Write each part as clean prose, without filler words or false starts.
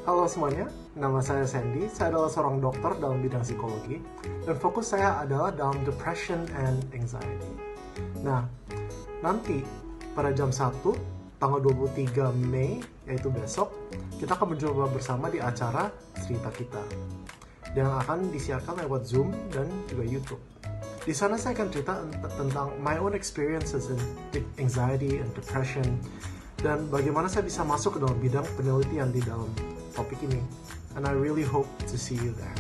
Halo semuanya, nama saya Sandy. Saya adalah seorang dokter dalam bidang psikologi dan fokus saya adalah dalam depression and anxiety. Nah, nanti pada jam 1 tanggal 23 Mei, yaitu besok, kita akan mencoba bersama di acara Cerita Kita yang akan disiarkan lewat Zoom dan juga YouTube. Di sana saya akan cerita tentang my own experiences in anxiety and depression dan bagaimana saya bisa masuk ke dalam bidang penelitian di dalam topik ini. And I really hope to see you there.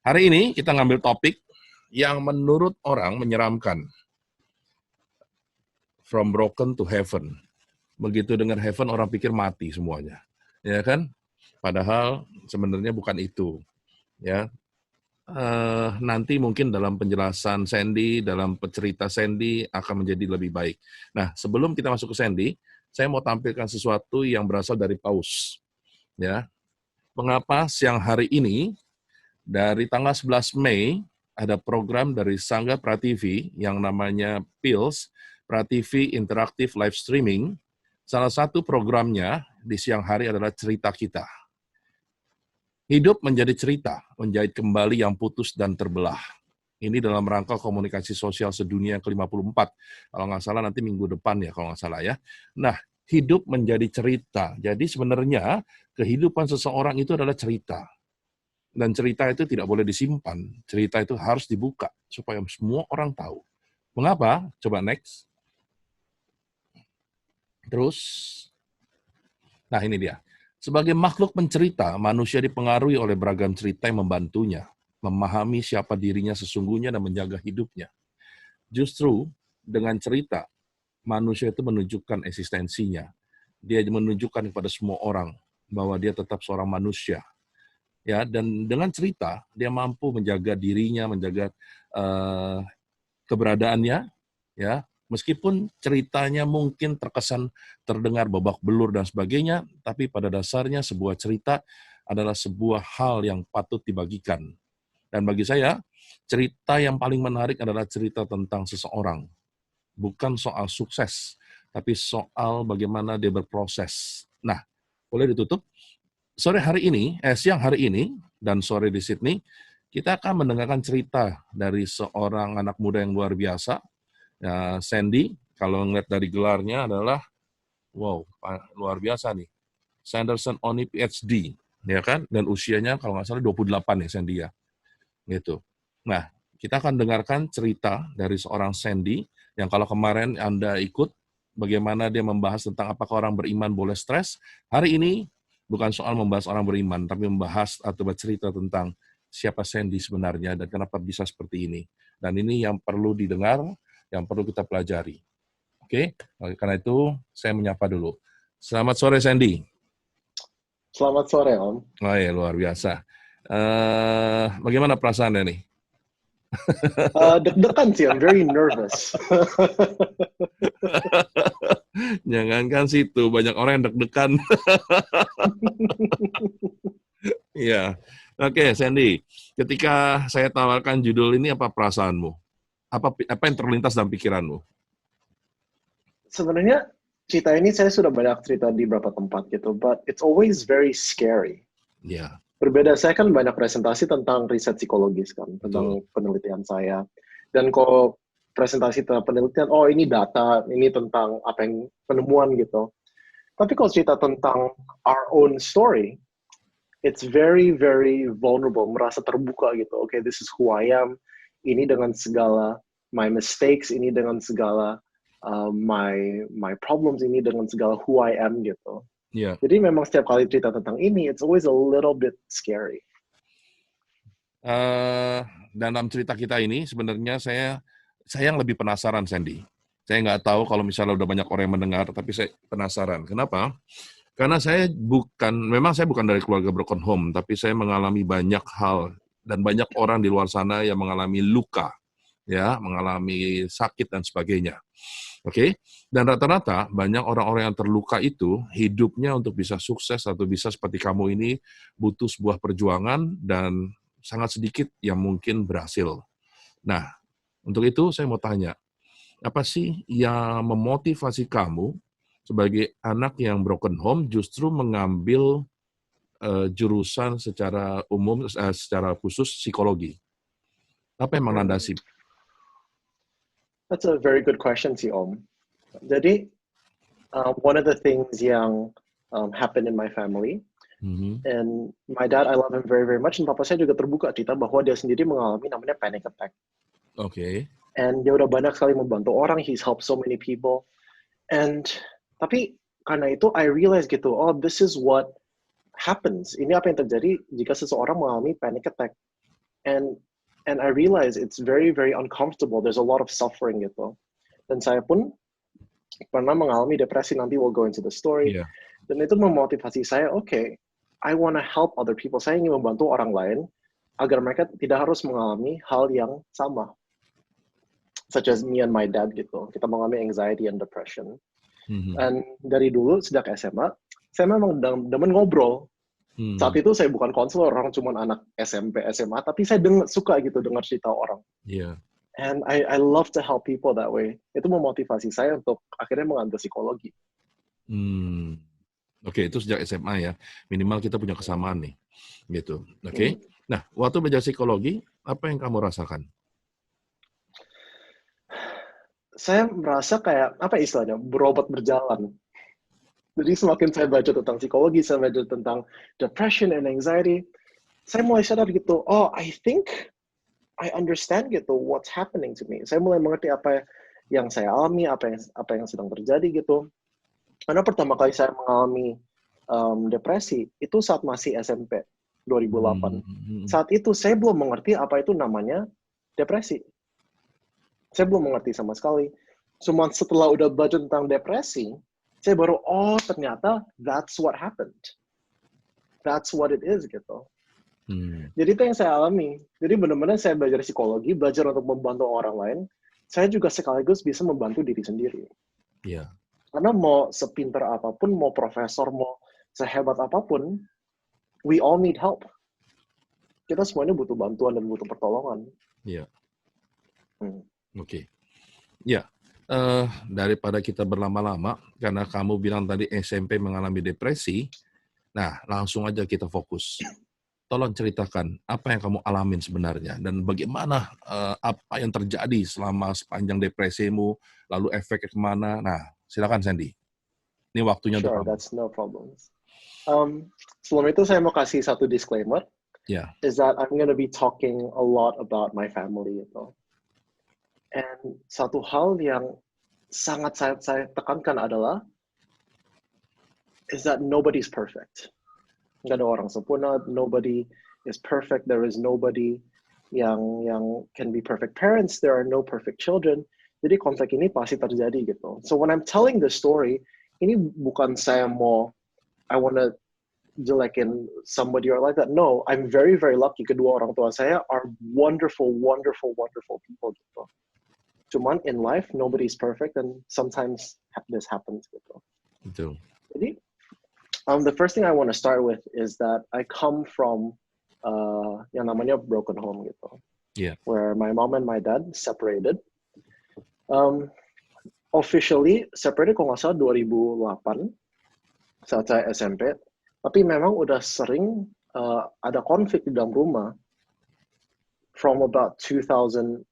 Hari ini kita ngambil topik yang menurut orang menyeramkan. From broken to heaven. Begitu dengar heaven, orang pikir mati semuanya. Ya kan? Padahal sebenarnya bukan itu. Ya, nanti mungkin dalam penjelasan Sandy, dalam cerita Sandy akan menjadi lebih baik. Nah, sebelum kita masuk ke Sandy, saya mau tampilkan sesuatu yang berasal dari Paus. Ya, mengapa siang hari ini dari tanggal 11 Mei ada program dari Sangga Prativi yang namanya PILS, Prativi Interactive Live Streaming. Salah satu programnya di siang hari adalah Cerita Kita. Hidup menjadi cerita, menjahit kembali yang putus dan terbelah. Ini dalam rangka komunikasi sosial sedunia yang ke-54. Kalau nggak salah nanti minggu depan ya, kalau nggak salah ya. Nah, hidup menjadi cerita. Jadi sebenarnya kehidupan seseorang itu adalah cerita. Dan cerita itu tidak boleh disimpan. Cerita itu harus dibuka supaya semua orang tahu. Mengapa? Coba next. Terus, nah ini dia. Sebagai makhluk pencerita, manusia dipengaruhi oleh beragam cerita yang membantunya memahami siapa dirinya sesungguhnya dan menjaga hidupnya. Justru dengan cerita, manusia itu menunjukkan eksistensinya. Dia menunjukkan kepada semua orang bahwa dia tetap seorang manusia. Ya, dan dengan cerita dia mampu menjaga dirinya, menjaga keberadaannya, ya. Meskipun ceritanya mungkin terkesan terdengar babak belur dan sebagainya, tapi pada dasarnya sebuah cerita adalah sebuah hal yang patut dibagikan. Dan bagi saya, cerita yang paling menarik adalah cerita tentang seseorang. Bukan soal sukses, tapi soal bagaimana dia berproses. Nah, boleh ditutup? Siang hari ini, dan sore di Sydney, kita akan mendengarkan cerita dari seorang anak muda yang luar biasa. Ya, Sandy, kalau ngeliat dari gelarnya adalah, wow, luar biasa nih. Sanderson Oni PhD, ya kan? Dan usianya kalau nggak salah 28 ya Sandy ya. Gitu. Nah, kita akan dengarkan cerita dari seorang Sandy, yang kalau kemarin Anda ikut, bagaimana dia membahas tentang apakah orang beriman boleh stres. Hari ini, bukan soal membahas orang beriman, tapi membahas atau bercerita tentang siapa Sandy sebenarnya dan kenapa bisa seperti ini. Dan ini yang perlu didengar, yang perlu kita pelajari. Oke, karena itu saya menyapa dulu. Selamat sore Sandy. Selamat sore Om. Oh ya, luar biasa. Bagaimana perasaannya nih? Deg-degan sih, I'm very nervous. Jangankan situ, banyak orang yang deg-degan. Iya. Oke, Sandy. Ketika saya tawarkan judul ini, apa perasaanmu? Apa yang terlintas dalam pikiranmu? Sebenarnya cerita ini saya sudah banyak cerita di beberapa tempat gitu, but it's always very scary. Iya. Berbeda, saya kan banyak presentasi tentang riset psikologis kan, tentang penelitian saya. Dan kalau presentasi tentang penelitian, oh ini data, ini tentang apa yang penemuan gitu. Tapi kalau cerita tentang our own story, it's very, very vulnerable, merasa terbuka gitu. Okay, this is who I am. Ini dengan segala my mistakes, ini dengan segala my problems, ini dengan segala who I am gitu. Yeah. Jadi memang setiap kali cerita tentang ini, it's always a little bit scary. Dalam cerita kita ini sebenarnya saya yang lebih penasaran, Sandy. Saya nggak tahu kalau misalnya udah banyak orang yang mendengar, tapi saya penasaran. Kenapa? Karena memang saya bukan dari keluarga broken home, tapi saya mengalami banyak hal dan banyak orang di luar sana yang mengalami luka, ya, mengalami sakit dan sebagainya. Oke, dan rata-rata banyak orang-orang yang terluka itu hidupnya untuk bisa sukses atau bisa seperti kamu ini butuh sebuah perjuangan dan sangat sedikit yang mungkin berhasil. Nah, untuk itu saya mau tanya, apa sih yang memotivasi kamu sebagai anak yang broken home justru mengambil jurusan secara umum, secara khusus psikologi? Apa yang Hmm, melandasi? that's a very good question sih Om. Jadi one of the things yang happened in my family, Mhm. and my dad, I love him very very much, dan papa saya juga terbuka cerita bahwa dia sendiri mengalami namanya panic attack. Oke. And dia udah banyak sekali membantu orang, he's helped so many people. And tapi karena itu I realize gitu, oh this is what happens. Ini apa yang terjadi jika seseorang mengalami panic attack. And I realize it's very very uncomfortable. There's a lot of suffering gitu. Dan saya pun pernah mengalami depresi, nanti we'll go into the story. Iya. Dan itu memotivasi saya, okay, I want to help other people. Saya ingin membantu orang lain agar mereka tidak harus mengalami hal yang sama. Such as me and my dad gitu. Kita mengalami anxiety and depression. Mhm. Dan dari dulu, sejak SMA, saya memang demen ngobrol. Saat itu saya bukan konselor, orang cuma anak SMP, SMA, tapi saya suka gitu dengar cerita orang. Iya. And I love to help people that way. Itu memotivasi saya untuk akhirnya mengambil psikologi. Oke, itu sejak SMA ya. Minimal kita punya kesamaan nih. Gitu. Oke. Nah, waktu belajar psikologi, apa yang kamu rasakan? Saya merasa kayak, apa istilahnya, berobat berjalan. Jadi semakin saya baca tentang psikologi, saya baca tentang depression and anxiety, saya mulai sadar gitu, oh I think I understand gitu what's happening to me. Saya mulai mengerti apa yang saya alami, apa yang sedang terjadi gitu. Karena pertama kali saya mengalami depresi, itu saat masih SMP, 2008. Saat itu saya belum mengerti apa itu namanya depresi. Saya belum mengerti sama sekali. Cuma setelah udah baca tentang depresi, saya baru, oh ternyata that's what happened. That's what it is gitu. Jadi itu yang saya alami. Jadi benar-benar saya belajar psikologi, belajar untuk membantu orang lain. Saya juga sekaligus bisa membantu diri sendiri. Iya. Karena mau sepintar apapun, mau profesor, mau sehebat apapun, we all need help. Kita semuanya butuh bantuan dan butuh pertolongan. Iya. Oke. Ya, daripada kita berlama-lama, karena kamu bilang tadi SMP mengalami depresi, nah langsung aja kita fokus. Tolong ceritakan apa yang kamu alamin sebenarnya dan bagaimana apa yang terjadi selama sepanjang depresimu, lalu efeknya kemana. Nah, silakan Sandy. Ini waktunya untuk Sure, kamu. that's no problem. Sebelum itu saya mau kasih satu disclaimer. Ya. Is that I'm going to be talking a lot about my family gitu. And satu hal yang sangat saya tekankan adalah is that nobody's perfect. Nggak ada orang sempurna, nobody is perfect, there is nobody yang can be perfect parents, there are no perfect children. Jadi konflik ini pasti terjadi gitu. So when I'm telling the story, ini bukan saya mau, I want to jelekin somebody or like that. No, I'm very, very lucky. Kedua orang tua saya are wonderful, wonderful, wonderful people gitu. Cuman in life, nobody's perfect and sometimes this happens gitu. Betul. Jadi, the first thing I want to start with is that I come from yang namanya broken home gitu. Yeah. Where my mom and my dad separated. Officially separated kalau nggak salah 2008 saat saya SMP. Tapi memang udah sering ada konflik di dalam rumah from about 2001.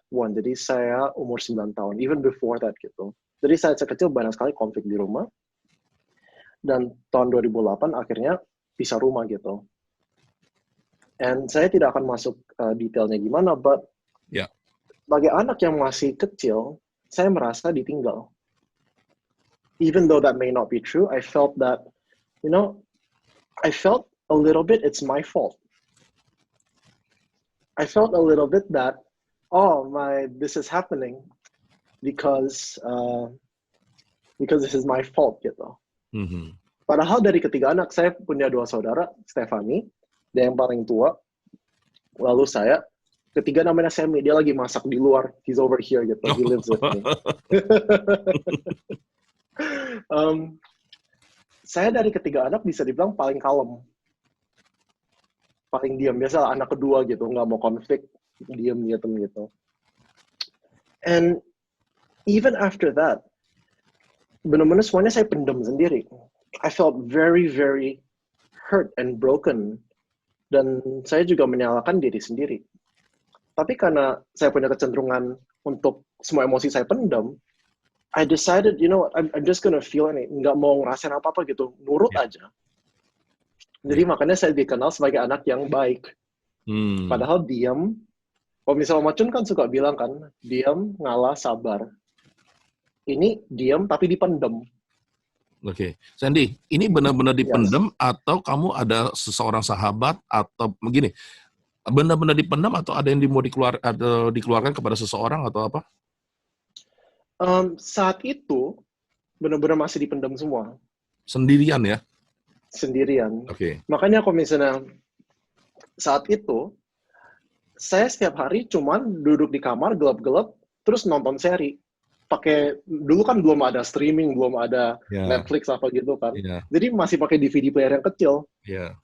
Jadi saya umur 9 tahun, even before that gitu. Jadi saat saya kecil banyak sekali konflik di rumah. Dan tahun 2008 akhirnya pisah rumah gitu. And saya tidak akan masuk detailnya gimana, but sebagai anak yang masih kecil, saya merasa ditinggal. Even though that may not be true, I felt that I felt a little bit it's my fault. I felt a little bit that, this is happening because this is my fault gitu. Mm-hmm. Padahal dari ketiga anak, saya punya 2 saudara, Stephanie, dia yang paling tua. Lalu saya, ketiga namanya Sammy, dia lagi masak di luar, he's over here gitu, he lives with me. Saya dari ketiga anak bisa dibilang paling kalem. Paling diam. Biasa anak kedua gitu, nggak mau konflik. diam gitu. And even after that, benar-benar semuanya saya pendam sendiri. I felt very, very hurt and broken. Dan saya juga menyalahkan diri sendiri. Tapi karena saya punya kecenderungan untuk semua emosi saya pendam, I decided, you know what, I'm just gonna feel ini, nggak mau ngerasain apa-apa gitu, nurut aja. Jadi makanya saya dikenal sebagai anak yang baik. Padahal diam, kalau misalnya Om Acun kan suka bilang kan, diam, ngalah, sabar. Ini diam tapi dipendam. Oke, Sandy, ini benar-benar dipendam atau kamu ada seseorang sahabat atau begini, benar-benar dipendam atau ada yang mau dikeluarkan kepada seseorang atau apa? Saat itu benar-benar masih dipendam semua. Sendirian ya? Sendirian. Oke. Makanya kalau misalnya saat itu saya setiap hari cuman duduk di kamar gelap-gelap terus nonton seri. Dulu kan belum ada streaming, belum ada Netflix apa gitu kan. Jadi masih pakai DVD player yang kecil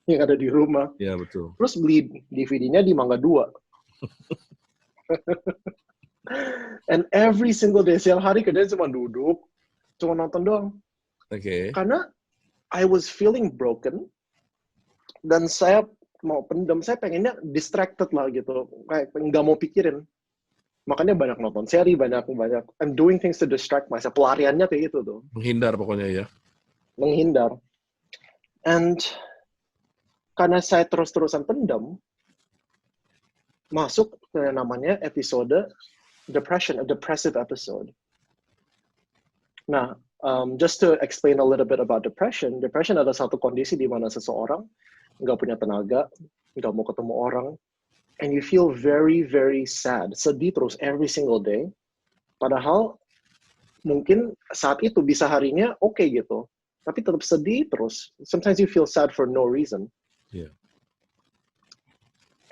yang ada di rumah. Iya, betul. Terus beli DVD-nya di Mangga 2. And every single day, setiap hari kerjanya cuma duduk, cuma nonton doang. Oke. Karena I was feeling broken, dan saya mau pendam, saya pengennya distracted lah gitu, kayak nggak mau pikirin. Makanya banyak nonton seri, banyak I'm doing things to distract myself. Pelariannya kayak gitu tuh. Menghindar pokoknya ya. Menghindar. And karena saya terus-terusan pendam, masuk ke namanya episode depression, a depressive episode. Nah, just to explain a little bit about depression adalah satu kondisi di mana seseorang nggak punya tenaga, nggak mau ketemu orang, and you feel very, very sad, sedih terus every single day. Padahal mungkin saat itu bisa harinya oke gitu, tapi tetap sedih terus. Sometimes you feel sad for no reason. Yeah.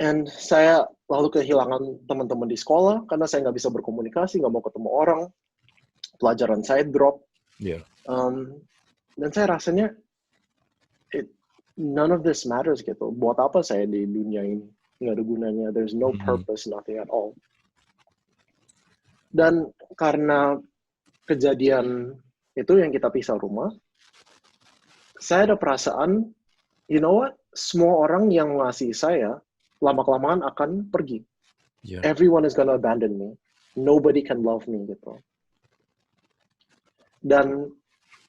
And saya lalu kehilangan teman-teman di sekolah karena saya nggak bisa berkomunikasi, nggak mau ketemu orang. Pelajaran saya drop. Yeah. Dan saya rasanya none of this matters gitu. Buat apa saya di dunia ini? Nggak ada gunanya. There's no purpose, nothing at all. Dan karena kejadian itu yang kita pisah rumah, saya ada perasaan, you know what? Semua orang yang ngasih saya, lama-kelamaan akan pergi. Yeah. Everyone is gonna abandon me. Nobody can love me gitu. Dan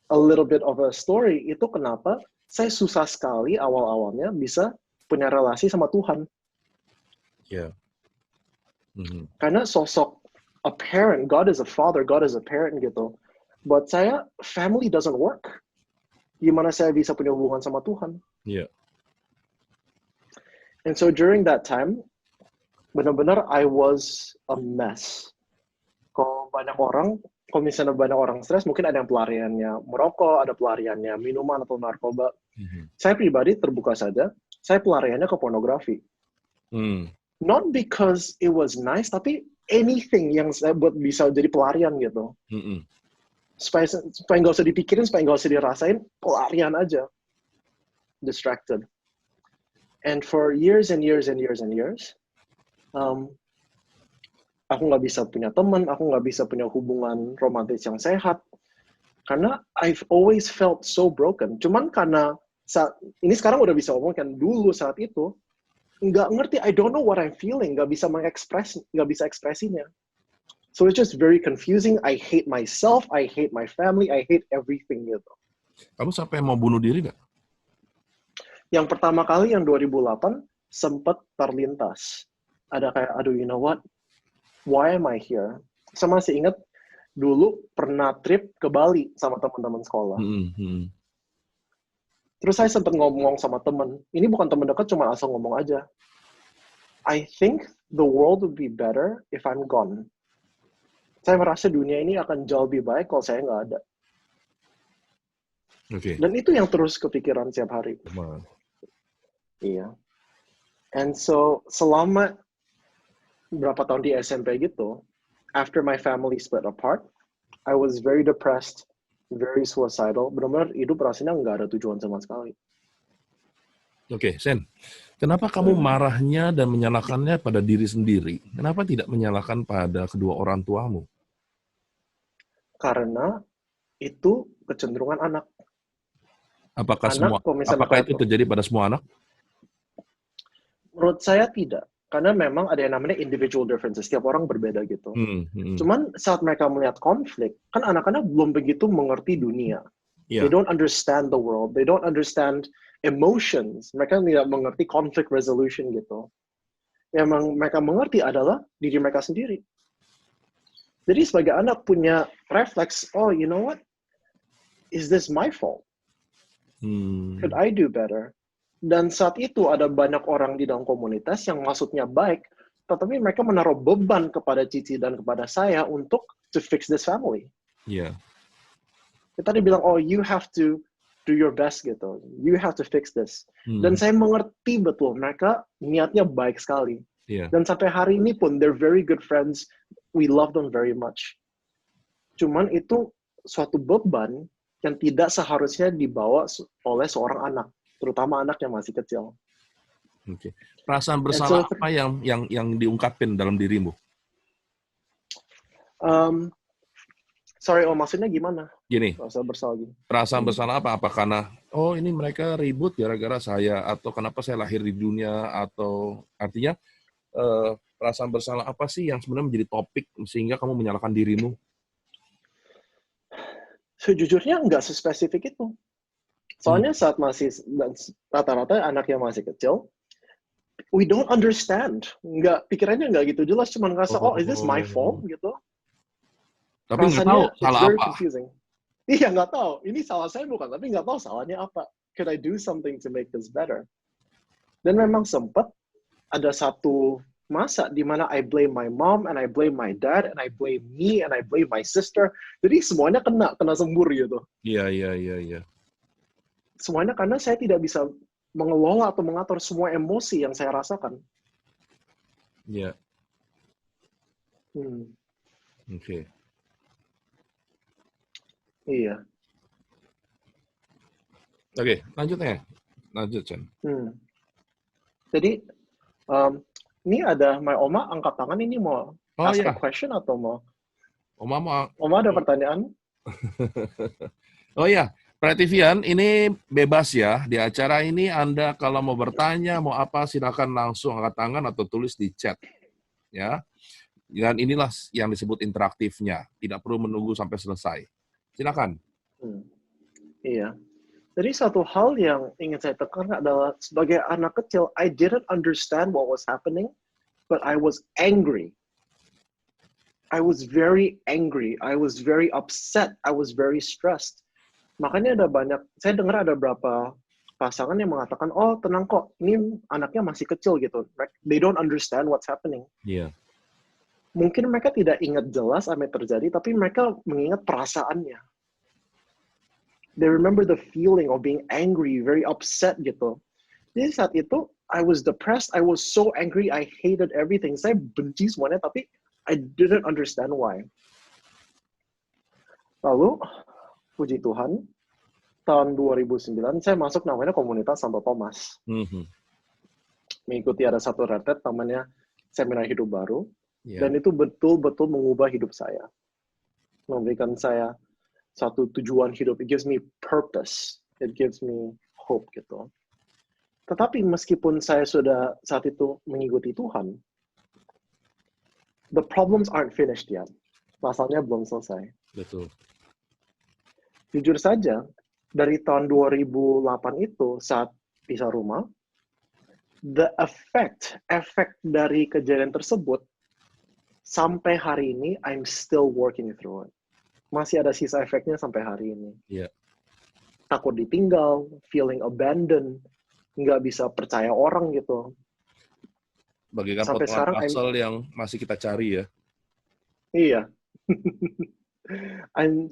a little bit of a story, itu kenapa saya susah sekali awal-awalnya bisa punya relasi sama Tuhan. Yeah. Karena sosok a parent, God is a father, God is a parent gitu. Buat saya, family doesn't work. Gimana saya bisa punya hubungan sama Tuhan? Yeah. And so during that time, benar-benar I was a mess. Kalau misalnya banyak orang stres, mungkin ada yang pelariannya merokok, ada pelariannya minuman atau narkoba. Saya pribadi terbuka saja, saya pelariannya ke pornografi. Not because it was nice, tapi anything yang saya buat bisa jadi pelarian gitu. Supaya nggak usah dipikirin, supaya nggak usah dirasain, pelarian aja. Distracted. And for years and years and years and years, aku nggak bisa punya teman, aku nggak bisa punya hubungan romantis yang sehat. Karena I've always felt so broken. Cuman karena ini sekarang udah bisa ngomong kan, dulu saat itu, nggak ngerti, I don't know what I'm feeling, nggak bisa ekspresinya. So it's just very confusing. I hate myself, I hate my family, I hate everything gitu. Kamu sampai mau bunuh diri nggak? Yang pertama kali yang 2008 sempat terlintas. Ada kayak, aduh, you know what? Why am I here? Saya masih ingat dulu pernah trip ke Bali sama teman-teman sekolah. Terus saya sempat ngomong sama teman. Ini bukan teman dekat, cuma asal ngomong aja. I think the world would be better if I'm gone. Saya merasa dunia ini akan jauh lebih baik kalau saya nggak ada. Okay. Dan itu yang terus kepikiran setiap hari. Iya. And so selama berapa tahun di SMP gitu, after my family split apart, I was very depressed, very suicidal. Benar-benar hidup rasanya nggak ada tujuan sama sekali. Oke, Sen. Kenapa kamu marahnya dan menyalahkannya pada diri sendiri? Kenapa tidak menyalahkan pada kedua orang tuamu? Karena itu kecenderungan anak. Apakah Kalau misalnya itu terjadi pada semua anak? menurut saya tidak. Karena memang ada yang namanya individual differences. Setiap orang berbeda gitu. Cuman saat mereka melihat konflik, kan anak-anak belum begitu mengerti dunia. They don't understand the world. They don't understand emotions. Mereka tidak mengerti conflict resolution gitu. Yang mereka mengerti adalah diri mereka sendiri. Jadi sebagai anak punya refleks, oh you know what? Is this my fault? Could I do better? Dan saat itu ada banyak orang di dalam komunitas yang maksudnya baik, tetapi mereka menaruh beban kepada Cici dan kepada saya untuk to fix this family. Iya. Kita dibilang, oh you have to do your best gitu. You have to fix this. Dan saya mengerti betul, mereka niatnya baik sekali. Dan sampai hari ini pun, they're very good friends. We love them very much. Cuman itu suatu beban yang tidak seharusnya dibawa oleh seorang anak, terutama anak yang masih kecil. Oke. Perasaan bersalah apa yang diungkapin dalam dirimu? Sorry, maksudnya gimana? Gini. Perasaan bersalah gini. Perasaan bersalah apa? Apa karena ini mereka ribut gara-gara saya, atau kenapa saya lahir di dunia, atau artinya perasaan bersalah apa sih yang sebenarnya menjadi topik sehingga kamu menyalahkan dirimu? Sejujurnya nggak sespesifik itu. Soalnya saat masih rata-rata anak yang masih kecil, we don't understand. Pikirannya nggak gitu jelas, cuma ngerasa, is this my fault gitu. Tapi nggak tahu salah apa. Confusing. Iya, nggak tahu. Ini salah saya bukan, tapi nggak tahu salahnya apa. Could I do something to make this better? Dan memang sempat ada satu masa di mana I blame my mom, and I blame my dad, and I blame me, and I blame my sister. Jadi semuanya kena sembur gitu. Iya. Semuanya karena saya tidak bisa mengelola atau mengatur semua emosi yang saya rasakan. Iya. Oke. Iya. Oke, lanjut, Chen. Jadi, ini ada my Oma angkat tangan, ini mau ask a question atau mau? Oma ada pertanyaan? Oh iya, Prativian, ini bebas ya. Di acara ini Anda kalau mau bertanya, mau apa, silakan langsung angkat tangan atau tulis di chat. Ya. Dan inilah yang disebut interaktifnya. Tidak perlu menunggu sampai selesai. Silakan. Iya. Jadi satu hal yang ingin saya tekankan adalah sebagai anak kecil, I didn't understand what was happening, but I was angry. I was very angry. I was very upset. I was very stressed. Makanya saya dengar ada beberapa pasangan yang mengatakan, oh tenang kok, ini anaknya masih kecil gitu. They don't understand what's happening. Iya. Mungkin mereka tidak ingat jelas apa yang terjadi, tapi mereka mengingat perasaannya. They remember the feeling of being angry, very upset gitu. Jadi saat itu, I was depressed, I was so angry, I hated everything. Saya benci semuanya, tapi I didn't understand why. Lalu, puji Tuhan, tahun 2009, saya masuk namanya komunitas Santo Thomas. Mengikuti ada satu retret, namanya Seminar Hidup Baru. Dan itu betul-betul mengubah hidup saya. Memberikan saya satu tujuan hidup. It gives me purpose. It gives me hope gitu. Tetapi meskipun saya sudah saat itu mengikuti Tuhan, the problems aren't finished yet. Masalahnya belum selesai. Betul. Jujur saja, dari tahun 2008 itu saat pisah rumah, efek dari kejadian tersebut sampai hari ini, I'm still working through it. Masih ada sisa efeknya sampai hari ini. Yeah. Takut ditinggal, feeling abandoned, nggak bisa percaya orang gitu. Bagaikan potongan puzzle yang masih kita cari ya. Iya.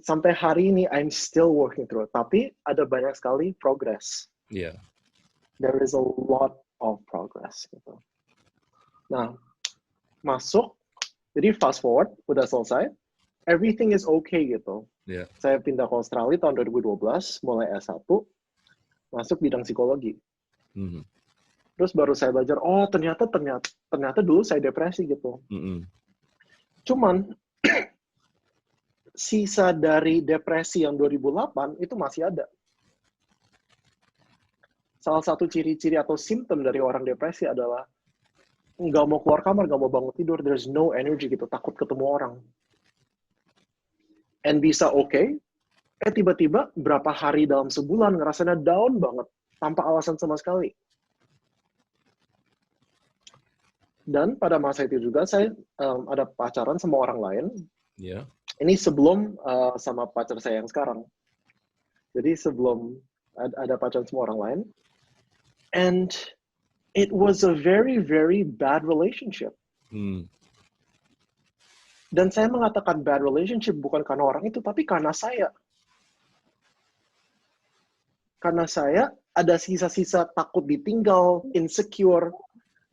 Sampai hari ini, I'm still working through it. Tapi ada banyak sekali progress. Iya. There is a lot of progress. Gitu. Nah, masuk, jadi fast forward, udah selesai. Everything is okay gitu. Yeah. Saya pindah ke Australia tahun 2012, mulai S1, masuk bidang psikologi. Mhm. Terus baru saya belajar, oh ternyata dulu saya depresi gitu. Mhm. Cuman sisa dari depresi yang 2008 itu masih ada. Salah satu ciri-ciri atau simptom dari orang depresi adalah nggak mau keluar kamar, nggak mau bangun tidur, there's no energy gitu, takut ketemu orang. And bisa oke, tiba-tiba berapa hari dalam sebulan ngerasanya down banget, tanpa alasan sama sekali. Dan pada masa itu juga saya ada pacaran sama orang lain. Ya. Ini sebelum sama pacar saya yang sekarang. Jadi sebelum ada pacaran sama orang lain. And it was a very, very bad relationship. Dan saya mengatakan bad relationship bukan karena orang itu, tapi karena saya. Karena saya ada sisa-sisa takut ditinggal, insecure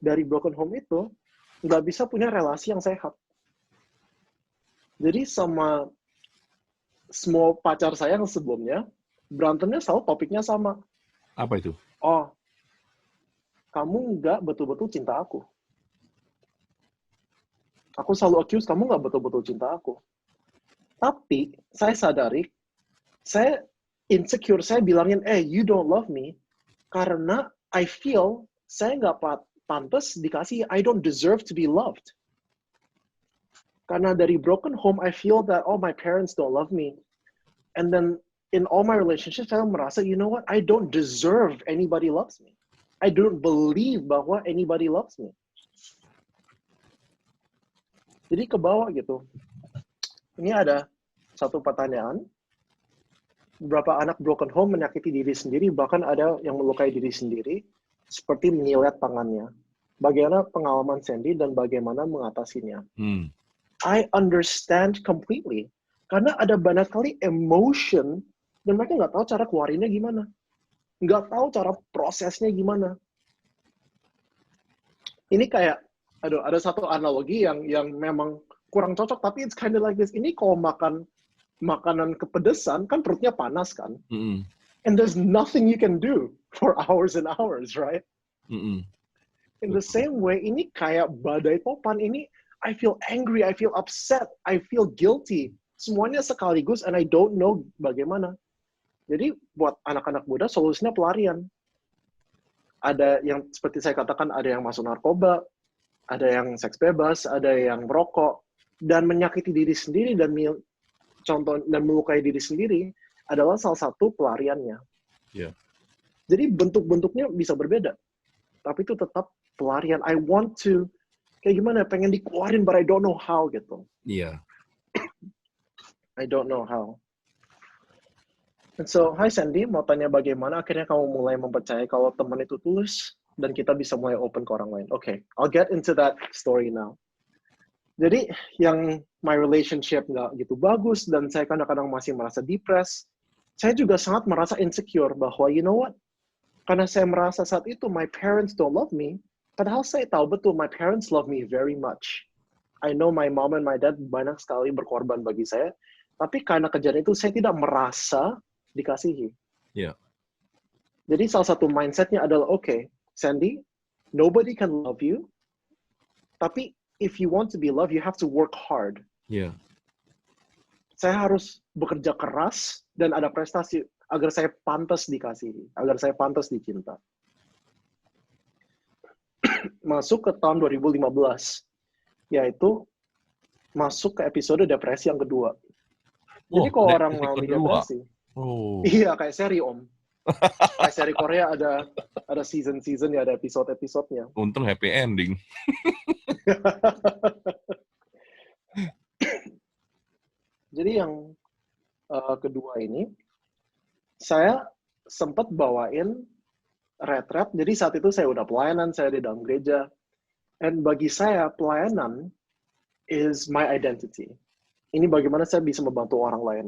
dari broken home itu, nggak bisa punya relasi yang sehat. Jadi sama semua pacar saya yang sebelumnya, berantemnya selalu topiknya sama. Apa itu? Oh, kamu nggak betul-betul cinta aku. Aku selalu accuse kamu nggak betul-betul cinta aku. Tapi saya sadari, saya insecure, saya bilangin, you don't love me, karena I feel saya nggak pantas dikasih, I don't deserve to be loved. Karena dari broken home, I feel that, oh, my parents don't love me. And then in all my relationships, saya merasa, you know what, I don't deserve anybody loves me. I don't believe bahwa anybody loves me. Jadi ke bawah gitu. Ini ada satu pertanyaan. Beberapa anak broken home menyakiti diri sendiri, bahkan ada yang melukai diri sendiri, seperti menyilet tangannya. Bagaimana pengalaman Sandy dan bagaimana mengatasinya? I understand completely. Karena ada banyak kali emotion, dan mereka nggak tahu cara keluarinnya gimana. Nggak tahu cara prosesnya gimana. Ini kayak, ada satu analogi yang memang kurang cocok, tapi it's kind of like this. Ini kalau makan makanan kepedesan, kan perutnya panas kan? And there's nothing you can do for hours and hours, right? In the same way, ini kayak badai topan. Ini, I feel angry, I feel upset, I feel guilty. Semuanya sekaligus, and I don't know bagaimana. Jadi, buat anak-anak muda, solusinya pelarian. Ada yang, seperti saya katakan, ada yang masuk narkoba, ada yang seks bebas, ada yang merokok, dan menyakiti diri sendiri, dan melukai diri sendiri, adalah salah satu pelariannya. Yeah. Jadi, bentuk-bentuknya bisa berbeda. Tapi itu tetap pelarian. I want to, kayak gimana, pengen dikeluarin, but I don't know how, gitu. Iya. I don't know how. And so, hi Sandy, mau tanya bagaimana akhirnya kamu mulai mempercayai kalau teman itu tulus, dan kita bisa mulai open ke orang lain. Okay, I'll get into that story now. Jadi, yang my relationship nggak gitu bagus, dan saya kadang-kadang masih merasa depressed, saya juga sangat merasa insecure bahwa, you know what, karena saya merasa saat itu, my parents don't love me, padahal saya tahu betul, my parents love me very much. I know my mom and my dad banyak sekali berkorban bagi saya, tapi karena kejadian itu, saya tidak merasa dikasihi. Yeah. Jadi salah satu mindsetnya adalah, okay, Sandy, nobody can love you, tapi if you want to be loved, you have to work hard. Yeah. Saya harus bekerja keras dan ada prestasi agar saya pantas dikasihi, agar saya pantas dicinta. Masuk ke tahun 2015, yaitu masuk ke episode depresi yang kedua. Jadi kalau orang mengalami depresi, iya kayak seri Om. Kayak seri Korea ada season-season ya, ada episode-episodenya. Untung happy ending. Jadi yang kedua ini, saya sempat bawain retret. Jadi saat itu saya udah pelayanan, saya di dalam gereja. Dan bagi saya, pelayanan is my identity. Ini bagaimana saya bisa membantu orang lain.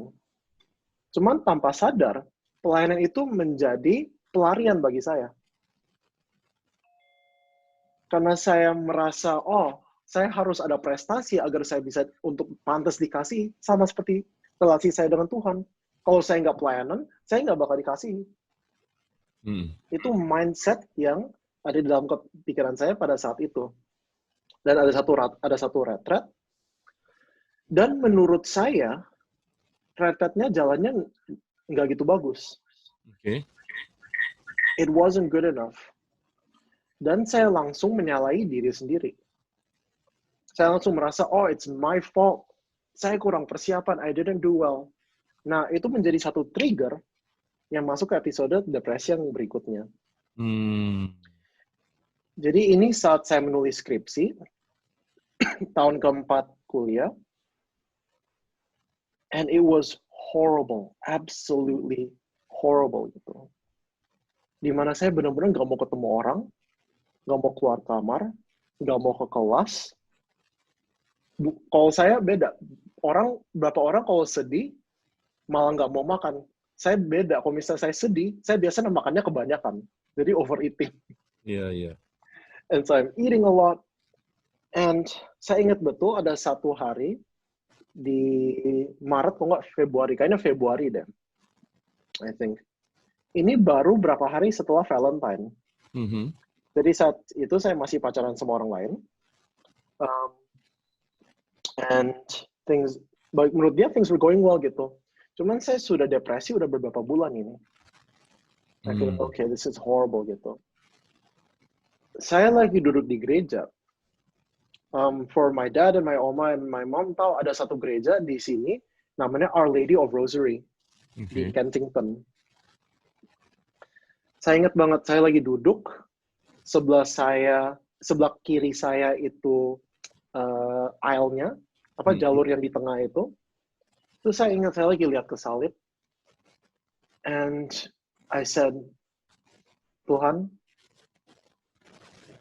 Cuman tanpa sadar, pelayanan itu menjadi pelarian bagi saya. Karena saya merasa, oh, saya harus ada prestasi agar saya bisa untuk pantas dikasih, sama seperti relasi saya dengan Tuhan. Kalau saya nggak pelayanan, saya nggak bakal dikasih. Itu mindset yang ada di dalam pikiran saya pada saat itu. Dan ada satu retret. Dan menurut saya, retretnya jalannya nggak gitu bagus. Oke. It wasn't good enough. Dan saya langsung menyalahi diri sendiri. Saya langsung merasa, oh, it's my fault. Saya kurang persiapan, I didn't do well. Nah, itu menjadi satu trigger yang masuk ke episode depresi yang berikutnya. Jadi ini saat saya menulis skripsi, tahun keempat kuliah, and it was horrible, absolutely horrible gitu. Dimana saya benar-benar nggak mau ketemu orang, nggak mau keluar kamar, nggak mau ke kelas. Kalau saya beda, beberapa orang kalau sedih malah nggak mau makan. Saya beda, kalau misalnya saya sedih, saya biasanya makannya kebanyakan, jadi overeating. Iya. And so I'm eating a lot. And saya ingat betul ada satu hari di Maret, kalau nggak Februari, kayaknya Februari deh, I think. Ini baru berapa hari setelah Valentine. Jadi saat itu saya masih pacaran sama orang lain. And menurut dia things were going well gitu. Cuman saya sudah depresi udah beberapa bulan ini. I feel, okay, this is horrible gitu. Saya lagi duduk di gereja. For my dad and my oma and my mom tahu ada satu gereja di sini namanya Our Lady of Rosary di Kensington. Saya ingat banget saya lagi duduk sebelah kiri saya itu aisle-nya, jalur yang di tengah itu. Terus saya ingat saya lagi lihat ke salib. And I said, Tuhan,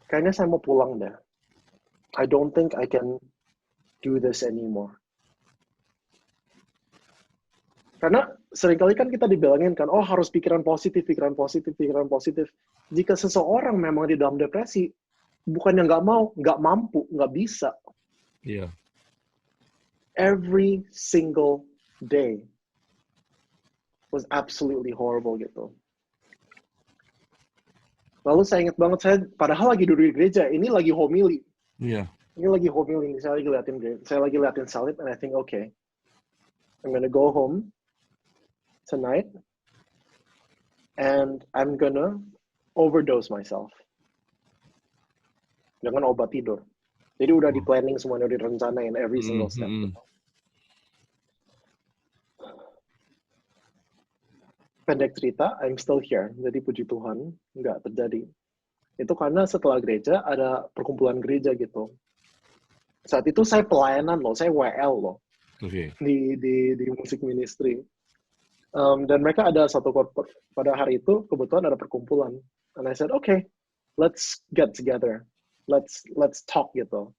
kayaknya saya mau pulang deh. I don't think I can do this anymore. Karena seringkali kan kita dibilangin kan, oh harus pikiran positif. Jika seseorang memang di dalam depresi, bukannya nggak mau, nggak mampu, nggak bisa. Iya. Every single day was absolutely horrible gitu. Lalu saya ingat banget, saya padahal lagi duduk di gereja, ini lagi homili. Iya. Ini lagi homili, saya lagi liatin salib, and I think, okay, I'm gonna go home tonight, and I'm gonna overdose myself dengan obat tidur. Jadi udah di planning semuanya, udah direncanain every single step. Pendek cerita, I'm still here. Jadi puji Tuhan, nggak terjadi. Itu karena setelah gereja, ada perkumpulan gereja gitu. Saat itu saya pelayanan loh, saya WL loh. Okay. Di musik ministry. Dan mereka ada pada hari itu, kebetulan ada perkumpulan. And I said, okay, let's get together. Let's talk gitu.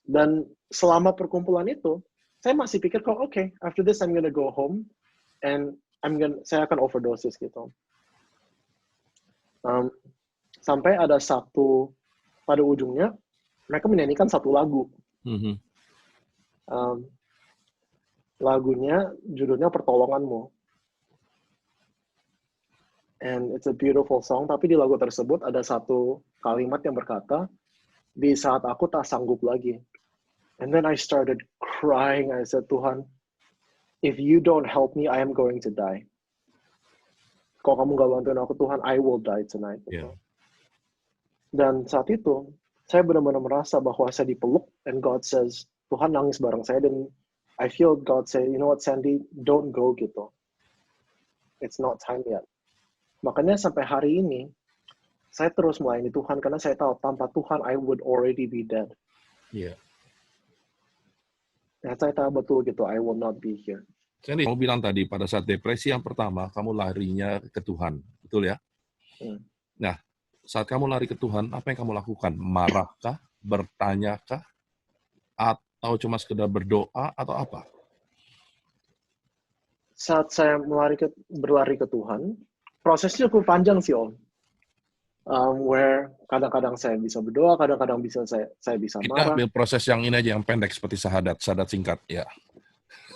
Dan selama perkumpulan itu, saya masih pikir kok, okay, after this I'm gonna go home and saya akan overdosis gitu. Sampai ada pada ujungnya, mereka menyanyikan satu lagu. Lagunya, judulnya Pertolonganmu. And it's a beautiful song, tapi di lagu tersebut ada satu kalimat yang berkata, di saat aku tak sanggup lagi. And then I started crying. I said, Tuhan, if you don't help me, I am going to die. Kalau kamu gak bantuin aku, Tuhan, I will die tonight. Yeah. Dan saat itu, saya benar-benar merasa bahwa saya dipeluk, and God says, Tuhan nangis bareng saya, dan I feel God say, you know what, Sandy, don't go gitu. It's not time yet. Makanya sampai hari ini, saya terus melayani Tuhan, karena saya tahu, tanpa Tuhan, I would already be dead. Iya. Dan saya tahu betul gitu, I will not be here. Sandy, kamu bilang tadi, pada saat depresi yang pertama, kamu larinya ke Tuhan. Betul ya? Nah, saat kamu lari ke Tuhan, apa yang kamu lakukan? Marahkah? Bertanyakah? Atau cuma sekedar berdoa? Atau apa? Saat saya berlari ke Tuhan, prosesnya cukup panjang sih, Om. Where kadang-kadang saya bisa berdoa, kadang-kadang saya bisa marah. Kita ambil proses yang ini aja, yang pendek seperti sahadat singkat, ya.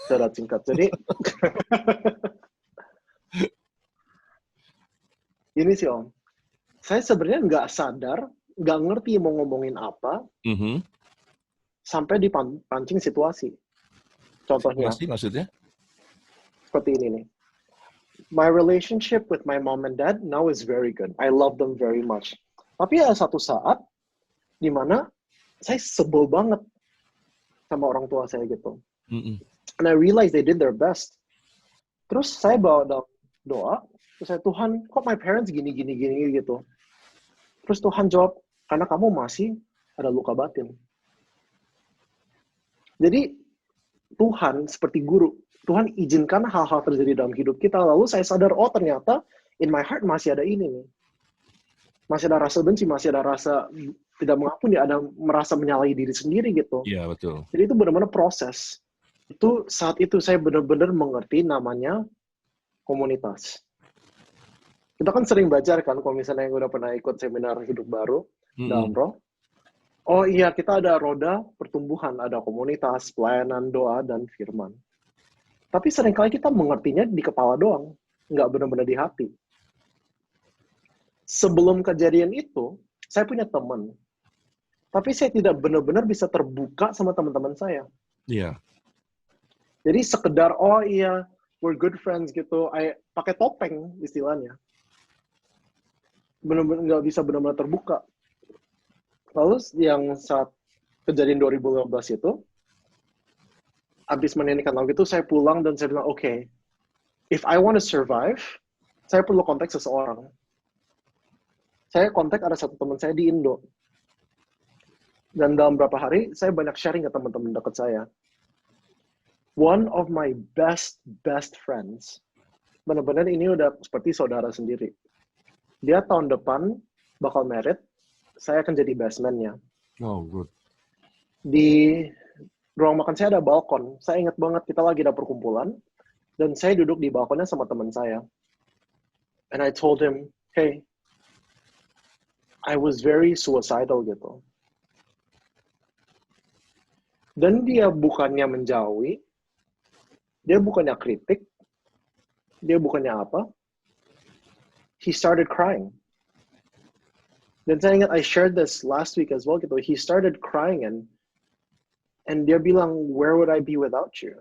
Sahadat singkat. Jadi, Ini sih Om, saya sebenarnya nggak sadar, nggak ngerti mau ngomongin apa, sampai dipancing situasi. Contohnya, Situasi maksudnya? seperti ini nih. My relationship with my mom and dad now is very good. I love them very much. Tapi ada satu saat di mana saya sebel banget sama orang tua saya gitu. And I realized they did their best. Terus saya bawa doa, terus saya, Tuhan, kok my parents gini gitu. Terus Tuhan jawab, karena kamu masih ada luka batin. Jadi Tuhan seperti guru, Tuhan izinkan hal-hal terjadi dalam hidup kita, lalu saya sadar, oh ternyata in my heart masih ada ini nih. Masih ada rasa benci, masih ada rasa tidak mengampuni, ada merasa menyalahi diri sendiri gitu. Iya, betul. Jadi itu benar-benar proses. Itu saat itu saya benar-benar mengerti namanya komunitas. Kita kan sering belajar kan, kalau misalnya yang udah pernah ikut seminar hidup baru dalam roh. Oh iya, kita ada roda pertumbuhan, ada komunitas, pelayanan, doa, dan firman. Tapi seringkali kita mengertinya di kepala doang, nggak benar-benar di hati. Sebelum kejadian itu, saya punya teman. Tapi saya tidak benar-benar bisa terbuka sama teman-teman saya. Iya. Jadi sekedar, oh iya, we're good friends gitu, pakai topeng istilahnya. Benar-benar nggak bisa benar-benar terbuka. Lalu yang saat kejadian 2015 itu, habis menyanyikan lagu itu, saya pulang dan saya bilang, okay, if I want to survive, saya perlu kontak seseorang. Saya kontak ada satu teman saya di Indo. Dan dalam beberapa hari, saya banyak sharing ke teman-teman dekat saya. One of my best friends, benar-benar ini udah seperti saudara sendiri. Dia tahun depan bakal married, saya akan jadi best man-nya. Oh, good. Di ruang makan saya ada balkon. Saya ingat banget kita lagi ada perkumpulan, dan saya duduk di balkonnya sama teman saya. And I told him, hey, I was very suicidal gitu. Dan dia bukannya menjauhi, dia bukannya kritik, dia bukannya apa, he started crying. Dan saya ingat, I shared this last week as well gitu, he started crying and dia bilang, where would I be without you?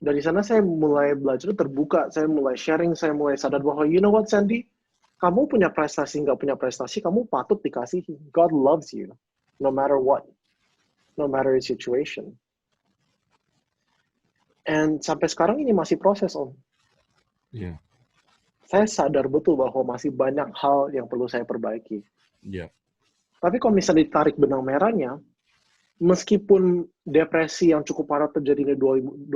Dari sana saya mulai belajar terbuka, saya mulai sharing, saya mulai sadar bahwa, you know what Sandy, kamu punya prestasi, nggak punya prestasi, kamu patut dikasihi. God loves you, no matter what, no matter the situation. And sampai sekarang ini masih proses, Om. Iya. Saya sadar betul bahwa masih banyak hal yang perlu saya perbaiki. Iya. Tapi kalau misalnya ditarik benang merahnya, meskipun depresi yang cukup parah terjadi di 2015,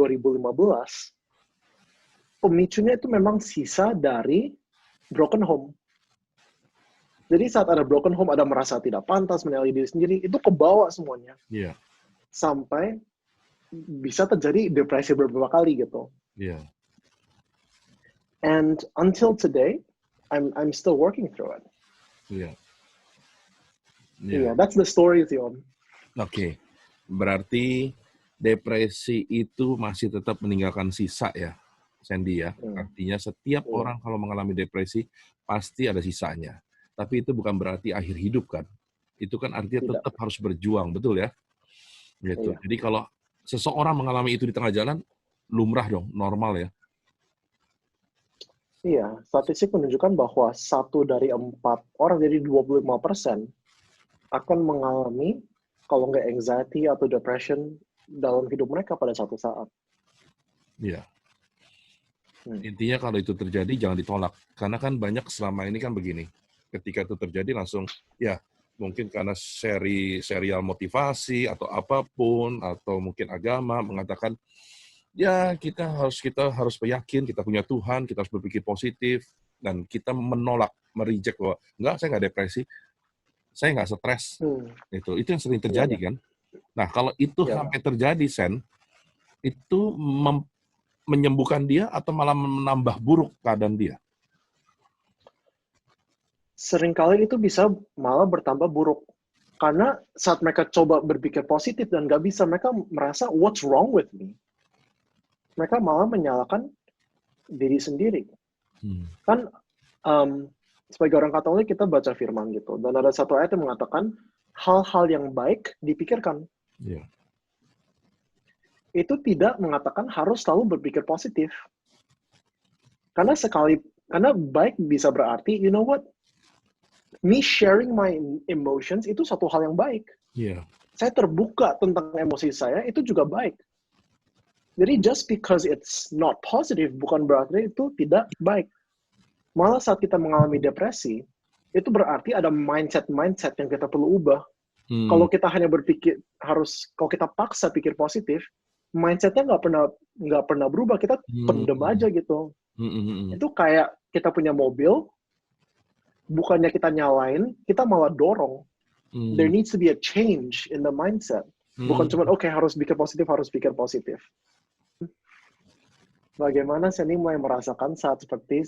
pemicunya itu memang sisa dari broken home. Jadi saat ada broken home, ada merasa tidak pantas, menyalahi diri sendiri, itu kebawa semuanya. Iya. Sampai bisa terjadi depresi beberapa kali gitu. Iya. And until today, I'm still working through it. Iya. Yeah, that's the story sih, Om. Oke. Berarti depresi itu masih tetap meninggalkan sisa ya, Sandy ya. Artinya setiap orang kalau mengalami depresi pasti ada sisanya. Tapi itu bukan berarti akhir hidup kan. Itu kan artinya tetap harus berjuang, betul ya? Gitu. Iya. Jadi kalau seseorang mengalami itu di tengah jalan, lumrah dong, normal ya. Iya, statistik menunjukkan bahwa 1 dari 4 orang, jadi 25% akan mengalami, kalau nggak anxiety atau depression dalam hidup mereka pada satu saat. Iya. Intinya kalau itu terjadi, jangan ditolak. Karena kan banyak selama ini kan begini. Ketika itu terjadi langsung, ya mungkin karena serial motivasi atau apapun, atau mungkin agama mengatakan, ya kita harus yakin kita punya Tuhan, kita harus berpikir positif, dan kita menolak, mereject bahwa enggak, saya nggak depresi, saya nggak stres. Itu yang sering terjadi kan. Nah kalau itu sampai terjadi, Sen, itu menyembuhkan dia atau malah menambah buruk keadaan dia? Seringkali itu bisa malah bertambah buruk. Karena saat mereka coba berpikir positif dan nggak bisa, mereka merasa, what's wrong with me? Mereka malah menyalahkan diri sendiri. Kan sebagai orang Katolik kita baca firman gitu, dan ada satu ayat yang mengatakan hal-hal yang baik dipikirkan. Yeah. Itu tidak mengatakan harus selalu berpikir positif. Karena baik bisa berarti, you know what, me sharing my emotions itu satu hal yang baik. Yeah. Saya terbuka tentang emosi saya, itu juga baik. Jadi just because it's not positive bukan berarti itu tidak baik. Malah saat kita mengalami depresi, itu berarti ada mindset yang kita perlu ubah. Kalau kita hanya berpikir kalau kita paksa pikir positif, mindsetnya nggak pernah berubah. Kita pendem aja gitu. Itu kayak kita punya mobil, bukannya kita nyalain, kita malah dorong. There needs to be a change in the mindset. Bukan cuma harus pikir positif. Bagaimana Sandy mulai merasakan saat seperti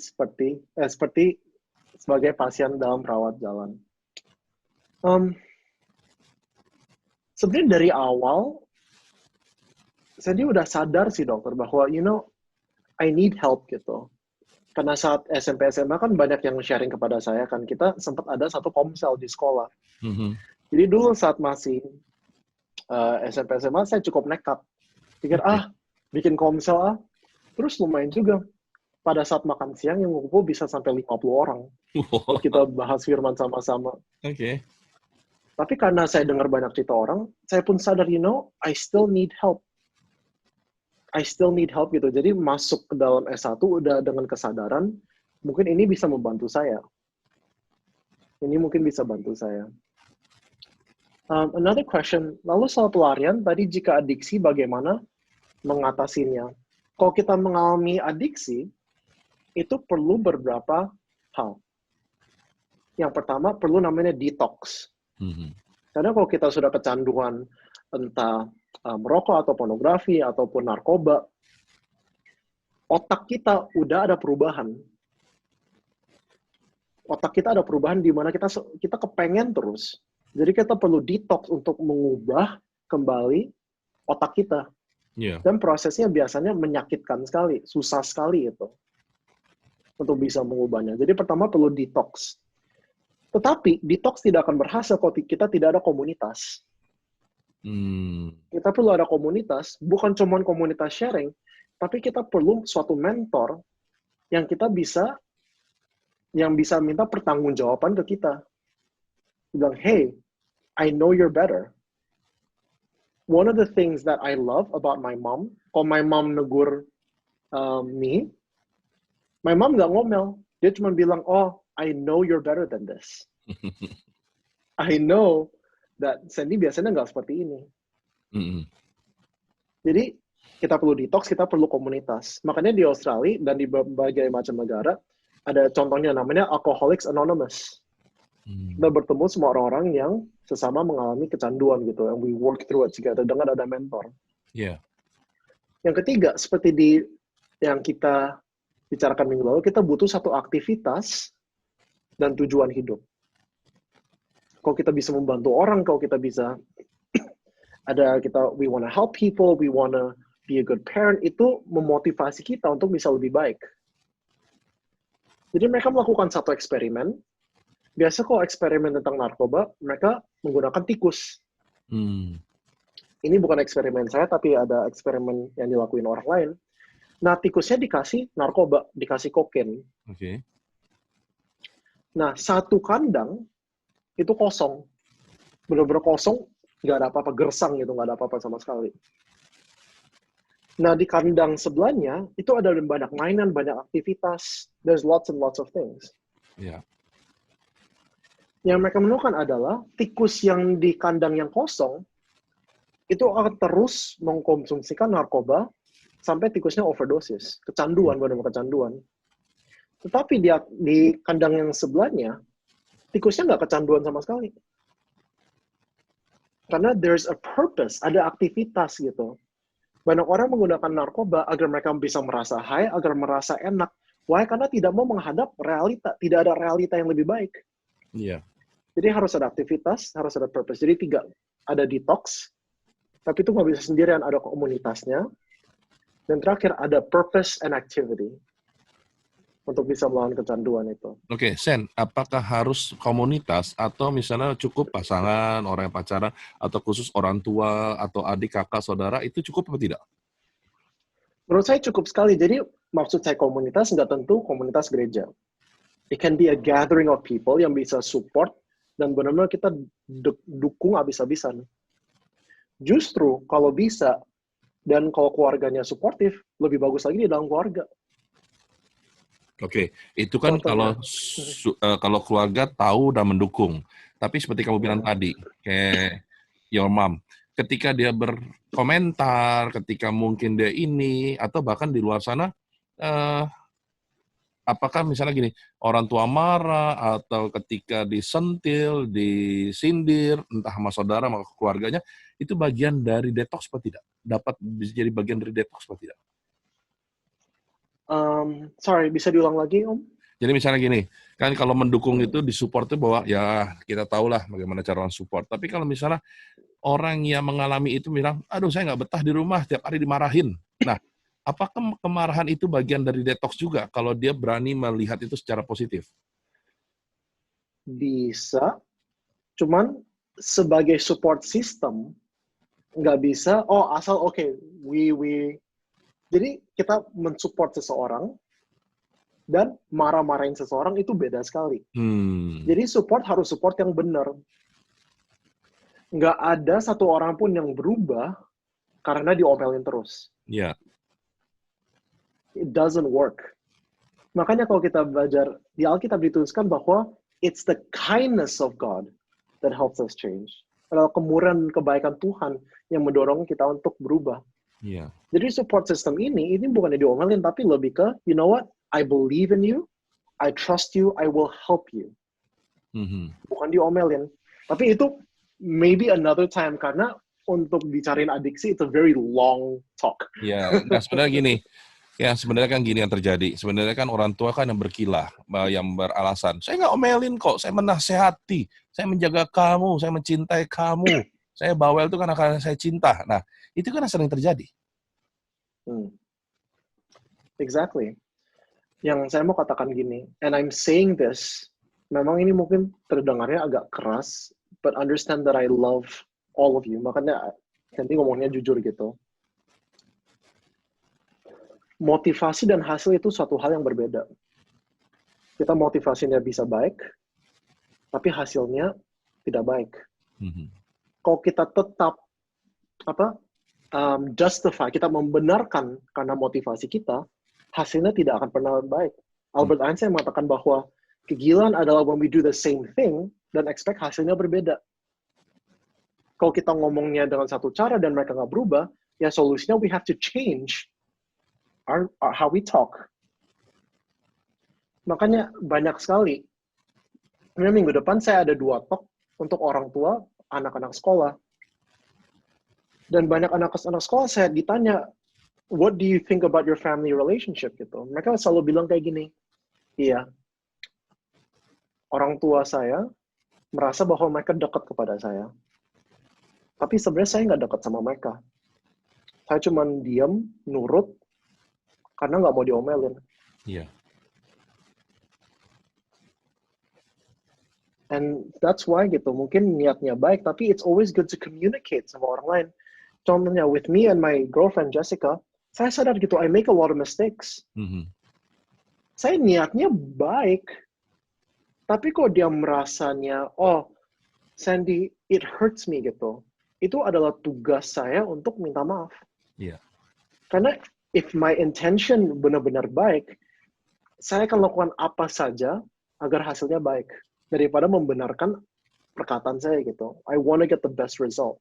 sebagai pasien dalam rawat jalan? Sebenarnya dari awal, Sandy udah sadar sih dokter bahwa I need help gitu. Karena saat SMP SMA kan banyak yang sharing kepada saya kan, kita sempat ada satu komsel di sekolah. Jadi dulu saat masih SMP SMA saya cukup nekat. Pikir bikin komsel terus lumayan juga. Pada saat makan siang yang ngumpul bisa sampai 50 orang. Kita bahas firman sama-sama. Tapi karena saya dengar banyak cerita orang, saya pun sadar, I still need help. Gitu. Jadi masuk ke dalam S1 udah dengan kesadaran, mungkin ini bisa membantu saya. Another question, lalu soal pelarian, tadi jika adiksi bagaimana mengatasinya? Kalau kita mengalami adiksi, itu perlu beberapa hal. Yang pertama, perlu namanya detox. Karena kalau kita sudah kecanduan, entah merokok atau pornografi, ataupun narkoba, otak kita udah ada perubahan. Otak kita ada perubahan di mana kita kepengen terus. Jadi kita perlu detox untuk mengubah kembali otak kita. Yeah. Dan prosesnya biasanya menyakitkan sekali, susah sekali itu untuk bisa mengubahnya. Jadi pertama perlu detox. Tetapi detox tidak akan berhasil kalau kita tidak ada komunitas. Kita perlu ada komunitas, bukan cuma komunitas sharing, tapi kita perlu suatu mentor yang bisa minta pertanggungjawaban ke kita. Bilang, hey, I know you're better. One of the things that I love about my mom, kalau my mom negur me, my mom nggak ngomel. Dia cuma bilang, I know you're better than this. I know that Sandy biasanya nggak seperti ini. Jadi, kita perlu detox, kita perlu komunitas. Makanya di Australia dan di berbagai macam negara, ada contohnya namanya Alcoholics Anonymous. Kita bertemu semua orang-orang yang sesama mengalami kecanduan gitu, and we work through it together dengan ada mentor. Yeah. Yang ketiga, seperti yang kita bicarakan minggu lalu, kita butuh satu aktivitas dan tujuan hidup. Kalau kita bisa membantu orang, kalau kita bisa we wanna help people, we wanna be a good parent, itu memotivasi kita untuk bisa lebih baik. Jadi mereka melakukan satu eksperimen. Biasa kalau eksperimen tentang narkoba, mereka menggunakan tikus. Ini bukan eksperimen saya, tapi ada eksperimen yang dilakuin orang lain. Nah, tikusnya dikasih narkoba, dikasih kokain. Okay. Nah, satu kandang itu kosong. Benar-benar kosong, nggak ada apa-apa, gersang gitu, nggak ada apa-apa sama sekali. Nah, di kandang sebelahnya, itu ada banyak mainan, banyak aktivitas. There's lots and lots of things. Yeah. Yang mereka menemukan adalah tikus yang di kandang yang kosong itu akan terus mengkonsumsikan narkoba sampai tikusnya overdosis, kecanduan, benar-benar kecanduan. Tetapi di kandang yang sebelahnya, tikusnya nggak kecanduan sama sekali. Karena there's a purpose, ada aktivitas gitu. Banyak orang menggunakan narkoba agar mereka bisa merasa high, agar merasa enak. Why? Karena tidak mau menghadap realita, tidak ada realita yang lebih baik. Iya. Jadi harus ada aktivitas, harus ada purpose. Jadi 3, ada detox, tapi itu nggak bisa sendirian, ada komunitasnya. Dan terakhir ada purpose and activity. untuk bisa melawan kecanduan itu. Oke, Sen, apakah harus komunitas atau misalnya cukup pasangan, orang yang pacaran, atau khusus orang tua, atau adik, kakak, saudara, itu cukup atau tidak? Menurut saya cukup sekali. Jadi maksud saya komunitas nggak tentu komunitas gereja. It can be a gathering of people yang bisa support dan benar-benar kita dukung habis-habisan. Justru kalau bisa dan kalau keluarganya suportif, lebih bagus lagi di dalam keluarga. Oke, itu kan Contohnya, kalau keluarga tahu dan mendukung. Tapi seperti kamu bilang tadi, kayak your mom, ketika dia berkomentar, ketika mungkin dia ini, atau bahkan di luar sana, eh, apakah misalnya gini, orang tua marah, atau ketika disentil, disindir, entah sama saudara, sama keluarganya, itu bagian dari detox atau tidak? Dapat bisa jadi bagian dari detox atau tidak? sorry, bisa diulang lagi, Om? Jadi misalnya gini, kan kalau mendukung itu disupport itu bahwa ya kita tahulah bagaimana cara orang support. Tapi kalau misalnya orang yang mengalami itu bilang, aduh saya nggak betah di rumah, tiap hari dimarahin. Nah, apakah kemarahan itu bagian dari detox juga kalau dia berani melihat itu secara positif? Bisa, cuman sebagai support system, nggak bisa, asal jadi kita mensupport seseorang, dan marah-marahin seseorang itu beda sekali. Jadi support harus support yang benar. Nggak ada satu orang pun yang berubah karena diomelin terus. Iya. It doesn't work. Makanya kalau kita belajar, di Alkitab dituliskan bahwa it's the kindness of God that helps us change. Adalah kemurahan kebaikan Tuhan yang mendorong kita untuk berubah. Iya. Jadi support system ini bukannya diomelin, tapi lebih ke, you know what, I believe in you, I trust you, I will help you. Bukan diomelin. Tapi itu maybe another time, karena untuk bicarain adiksi, it's a very long talk. Iya, nah sebenarnya gini, sebenarnya kan gini yang terjadi. Sebenarnya kan orang tua kan yang berkilah, yang beralasan, saya nggak omelin kok, saya menasehati, saya menjaga kamu, saya mencintai kamu, saya bawel itu karena saya cinta. Nah, itu kan sering terjadi. Exactly. Yang saya mau katakan gini, and I'm saying this, memang ini mungkin terdengarnya agak keras, but understand that I love all of you. Makanya nanti ngomongnya jujur gitu. Motivasi dan hasil itu suatu hal yang berbeda. Kita motivasinya bisa baik, tapi hasilnya tidak baik. Kalau kita tetap justify, kita membenarkan karena motivasi kita, hasilnya tidak akan pernah baik. Albert Einstein mengatakan bahwa kegilaan adalah when we do the same thing dan expect hasilnya berbeda. Kalau kita ngomongnya dengan satu cara dan mereka nggak berubah, ya solusinya we have to change how we talk. Makanya banyak sekali. Minggu depan saya ada 2 talk untuk orang tua, anak-anak sekolah. Dan banyak anak-anak sekolah saya ditanya, what do you think about your family relationship gitu. Mereka selalu bilang kayak gini, iya, orang tua saya merasa bahwa mereka dekat kepada saya. Tapi sebenarnya saya nggak dekat sama mereka. Saya cuma diam, nurut, karena nggak mau diomelin. Iya. And that's why gitu, mungkin niatnya baik, tapi it's always good to communicate sama orang lain. Contohnya, with me and my girlfriend Jessica, saya sadar gitu, I make a lot of mistakes. Saya niatnya baik, tapi kok dia merasanya, Sandy, it hurts me gitu. Itu adalah tugas saya untuk minta maaf. Iya. Karena if my intention benar-benar baik, saya akan lakukan apa saja agar hasilnya baik. Daripada membenarkan perkataan saya gitu. I want to get the best result.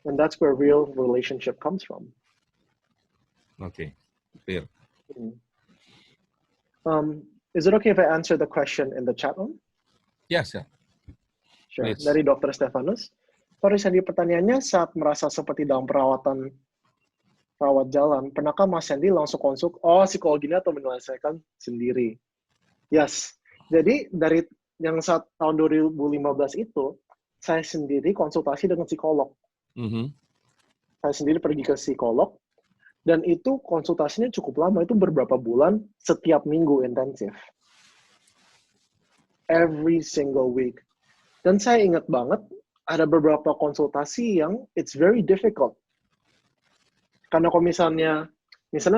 And that's where real relationship comes from. Okay, clear. Is it okay if I answer the question in the chat room? Yes, yeah. Sure. Please. Dari Dr. Stefanus. Sorry, Sandy, pertanyaannya saat merasa seperti dalam rawat jalan, pernahkah Mas Sandy langsung konsul, psikologinya atau menyelesaikan sendiri? Yes. Jadi dari yang saat tahun 2015 itu, saya sendiri konsultasi dengan psikolog. Saya sendiri pergi ke psikolog, Dan itu konsultasinya cukup lama, itu beberapa bulan, setiap minggu intensif. Every single week. Dan saya ingat banget, ada beberapa konsultasi yang it's very difficult. Karena kalau misalnya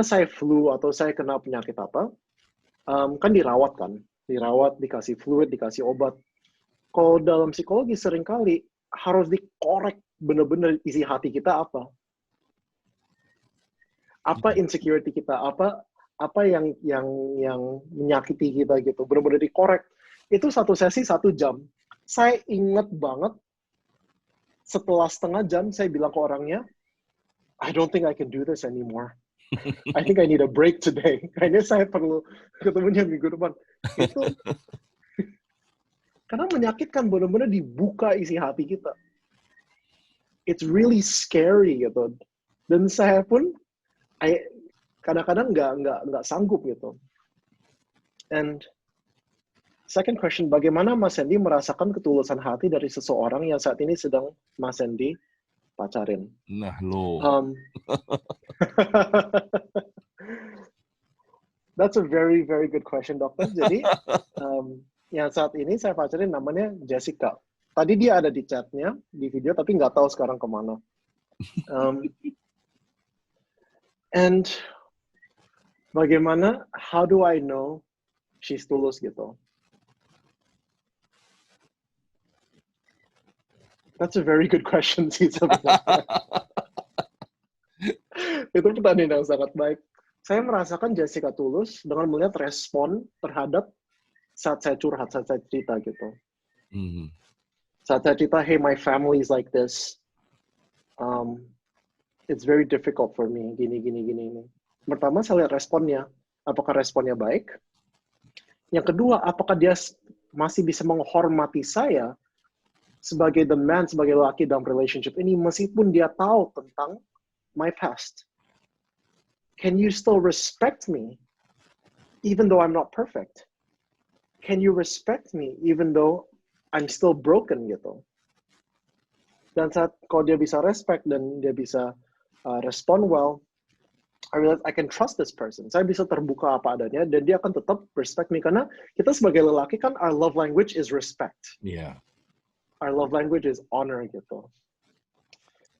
saya flu atau saya kena penyakit apa, kan dirawat, dikasih fluid, dikasih obat. Kalau dalam psikologi seringkali harus dikorek benar-benar isi hati kita apa insecurity kita, apa yang menyakiti kita gitu, benar-benar dikorek. Itu satu sesi 1 jam. Saya ingat banget, setelah setengah jam saya bilang ke orangnya, I don't think I can do this anymore. I think I need a break today. Kayaknya saya perlu ketemunya minggu depan. Itu karena menyakitkan, benar-benar dibuka isi hati kita. It's really scary gitu. Dan saya pun kadang-kadang nggak sanggup gitu. And second question, bagaimana Mas Sandy merasakan ketulusan hati dari seseorang yang saat ini sedang Mas Sandy pacarin? Nah, lo. That's a very, very good question, dokter. Jadi, yang saat ini saya pacarin namanya Jessica. Tadi dia ada di chatnya, di video, tapi nggak tahu sekarang kemana. And bagaimana, how do I know she's tulus gitu? That's a very good question sih sebenarnya. Itu pertanyaan yang sangat baik. Saya merasakan Jessica tulus dengan melihat respon terhadap saat saya curhat, saat saya cerita gitu. Saat saya cerita, hey, my family is like this. It's very difficult for me, gini. Pertama, saya lihat responnya. Apakah responnya baik? Yang kedua, apakah dia masih bisa menghormati saya sebagai the man, sebagai laki dalam relationship ini, meskipun dia tahu tentang my past. Can you still respect me even though I'm not perfect? Can you respect me even though I'm still broken gitu? Dan saat kalau dia bisa respect dan dia bisa respond well, I realize I can trust this person. Saya bisa terbuka apa adanya dan dia akan tetap respect me karena kita sebagai lelaki kan our love language is respect. Yeah. Our love language is honor gitu.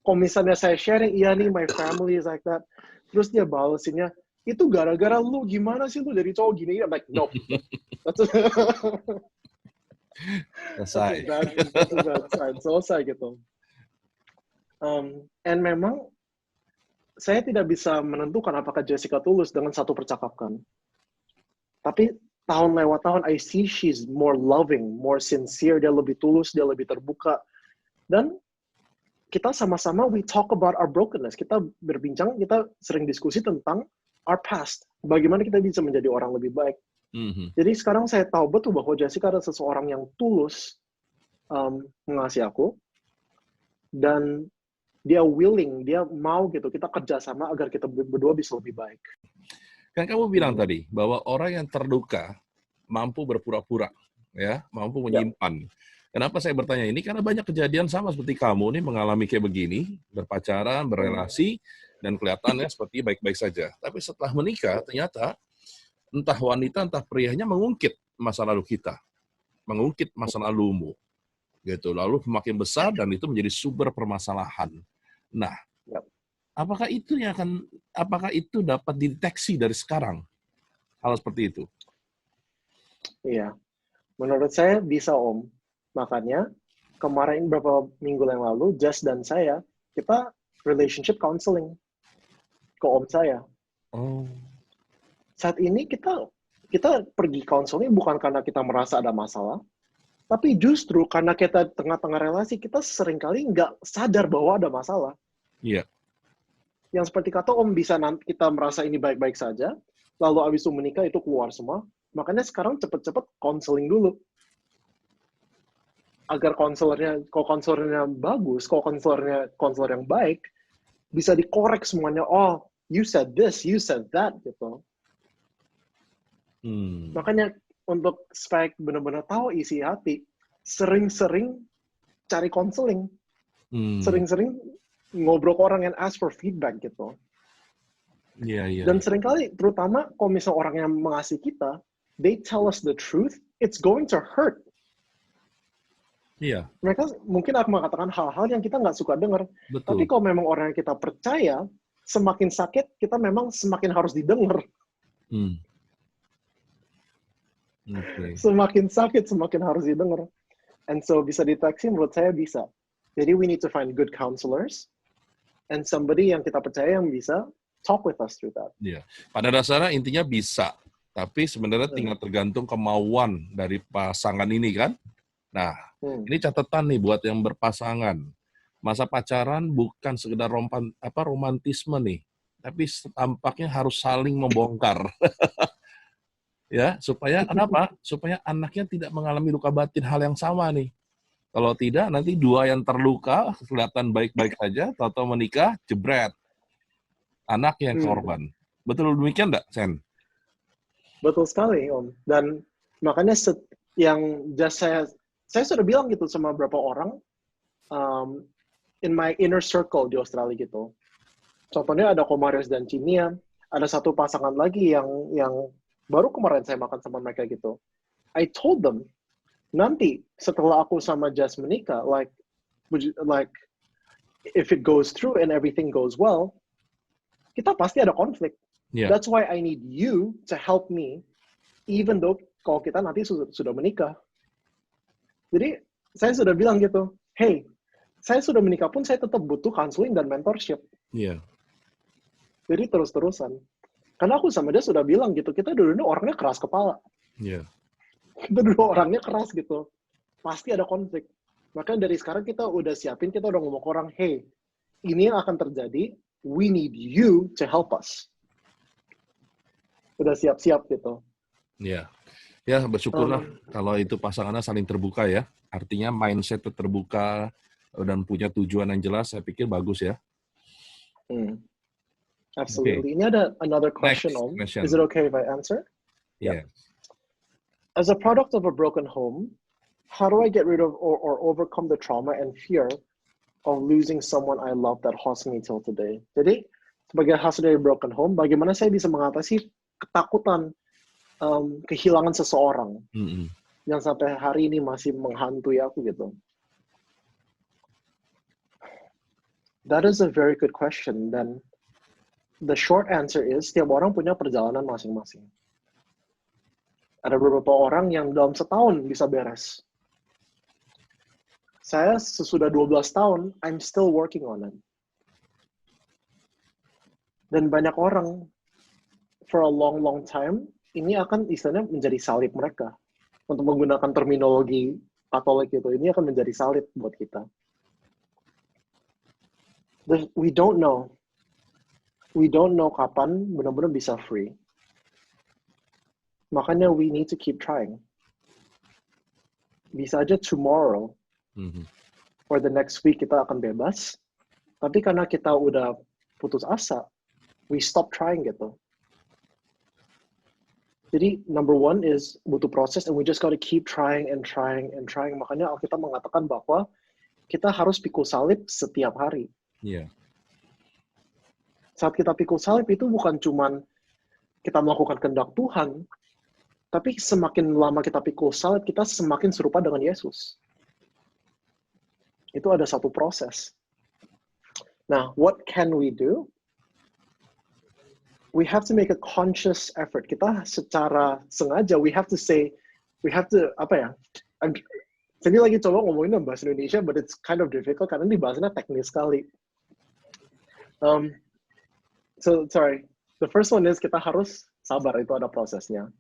Kalau misalnya saya sharing, iya nih my family is like that, terus dia balesinnya, itu gara-gara lu, gimana sih lu dari cowok gini? I'm like, no. That's a bad sign. Selesai gitu. And memang saya tidak bisa menentukan apakah Jessica tulus dengan satu percakapan. Tapi tahun lewat tahun, I see she's more loving, more sincere, dia lebih tulus, dia lebih terbuka. Dan kita sama-sama, we talk about our brokenness. Kita berbincang, kita sering diskusi tentang our past. Bagaimana kita bisa menjadi orang lebih baik. Jadi sekarang saya tahu betul bahwa Jessica adalah seseorang yang tulus mengasihi aku. Dan dia willing, dia mau gitu, kita kerjasama agar kita berdua bisa lebih baik. Kan kamu bilang tadi bahwa orang yang terluka mampu berpura-pura, ya, mampu menyimpan. Kenapa saya bertanya ini? Karena banyak kejadian sama seperti kamu nih mengalami kayak begini, berpacaran, berrelasi, dan kelihatannya seperti baik-baik saja. Tapi setelah menikah, ternyata entah wanita, entah prianya mengungkit masa lalu kita, mengungkit masa lalumu, gitu. Lalu semakin besar dan itu menjadi sumber permasalahan. Nah, apakah itu dapat dideteksi dari sekarang? Hal seperti itu? Iya, menurut saya bisa, Om. Makanya kemarin beberapa minggu yang lalu, Jess dan saya, kita relationship counseling ke Om saya. Oh. Saat ini kita pergi counseling bukan karena kita merasa ada masalah, tapi justru karena kita tengah-tengah relasi, kita seringkali nggak sadar bahwa ada masalah. Iya. Yang seperti kata Om, bisa nanti kita merasa ini baik-baik saja, lalu abis itu menikah, itu keluar semua. Makanya sekarang cepet-cepet counseling dulu. Agar kalau konselornya bagus, kalau konselor yang baik, bisa dikorek semuanya. Oh, you said this, you said that, gitu. Makanya untuk supaya benar-benar tahu isi hati, sering-sering cari konseling. Sering-sering ngobrol ke orang and ask for feedback gitu. Iya, iya, Dan iya. seringkali, terutama kalau misalnya orang yang mengasihi kita, they tell us the truth, it's going to hurt. Iya, Mereka mungkin akan mengatakan hal-hal yang kita nggak suka dengar. Tapi betul. kalau memang orang yang kita percaya, semakin sakit, kita memang semakin harus didengar. Hmm. Oke. Semakin sakit, semakin harus didengar. And so bisa deteksi, menurut saya bisa. Jadi we need to find good counselors, and somebody yang kita percaya yang bisa talk with us through that. Iya. Pada dasarnya intinya bisa, tapi sebenarnya tinggal tergantung kemauan dari pasangan ini kan. Nah, ini catatan nih buat yang berpasangan. Masa pacaran bukan sekedar romantisme nih, tapi tampaknya harus saling membongkar. Ya, supaya kenapa? Supaya anaknya tidak mengalami luka batin hal yang sama nih. Kalau tidak, nanti dua yang terluka kelihatan baik-baik saja, tahu-tahu menikah, jebret. Anak yang korban. Betul demikian enggak, Sen? Betul sekali, Om. Dan makanya yang saya sudah bilang gitu sama beberapa orang in my inner circle di Australia gitu. Contohnya ada Komarius dan Cinia, ada satu pasangan lagi yang baru kemarin saya makan sama mereka gitu. I told them, nanti setelah aku sama Jess menikah, like if it goes through and everything goes well, kita pasti ada konflik. Yeah. That's why I need you to help me, even though kalau kita nanti sudah menikah. Jadi saya sudah bilang gitu, hey, saya sudah menikah pun saya tetap butuh counseling dan mentorship. Iya. Jadi terus-terusan. Karena aku sama dia sudah bilang gitu, kita dulu orangnya keras kepala. Iya. Kita dulu orangnya keras gitu. Pasti ada konflik. Makanya dari sekarang kita udah siapin, kita udah ngomong ke orang, hey, ini yang akan terjadi, we need you to help us. Udah siap-siap gitu. Iya. Ya, bersyukurlah kalau itu pasangannya saling terbuka ya. Artinya mindset terbuka dan punya tujuan yang jelas, saya pikir bagus ya. Absolutely. Okay. Ini ada another question, Om. Is it okay if I answer? Yeah. As a product of a broken home, how do I get rid of or overcome the trauma and fear of losing someone I love that haunts me till today? Jadi, sebagai hasil dari broken home, bagaimana saya bisa mengatasi ketakutan kehilangan seseorang yang sampai hari ini masih menghantui aku gitu? That is a very good question. Dan the short answer is, setiap orang punya perjalanan masing-masing. Ada beberapa orang yang dalam setahun bisa beres. Saya sesudah 12 tahun, I'm still working on it. Dan banyak orang, for a long, long time, ini akan istilahnya menjadi salib mereka. Untuk menggunakan terminologi Katolik itu, ini akan menjadi salib buat kita. We don't know. We don't know kapan benar-benar bisa free. Makanya we need to keep trying. Bisa aja tomorrow or the next week kita akan bebas. Tapi karena kita udah putus asa, we stop trying gitu. Jadi number one is butuh proses, and we just gotta keep trying and trying and trying. Makanya Alkitab mengatakan bahwa kita harus pikul salib setiap hari. Iya. Yeah. Saat kita pikul salib itu bukan cuman kita melakukan kehendak Tuhan, tapi semakin lama kita pikul salib, kita semakin serupa dengan Yesus. Itu ada satu proses. Nah, what can we do? We have to make a conscious effort. Kita secara sengaja, we have to, saya lagi coba ngomongin dalam bahasa Indonesia, but it's kind of difficult, karena ini bahasanya teknis sekali. So, sorry. The first one is kita harus sabar, itu ada prosesnya.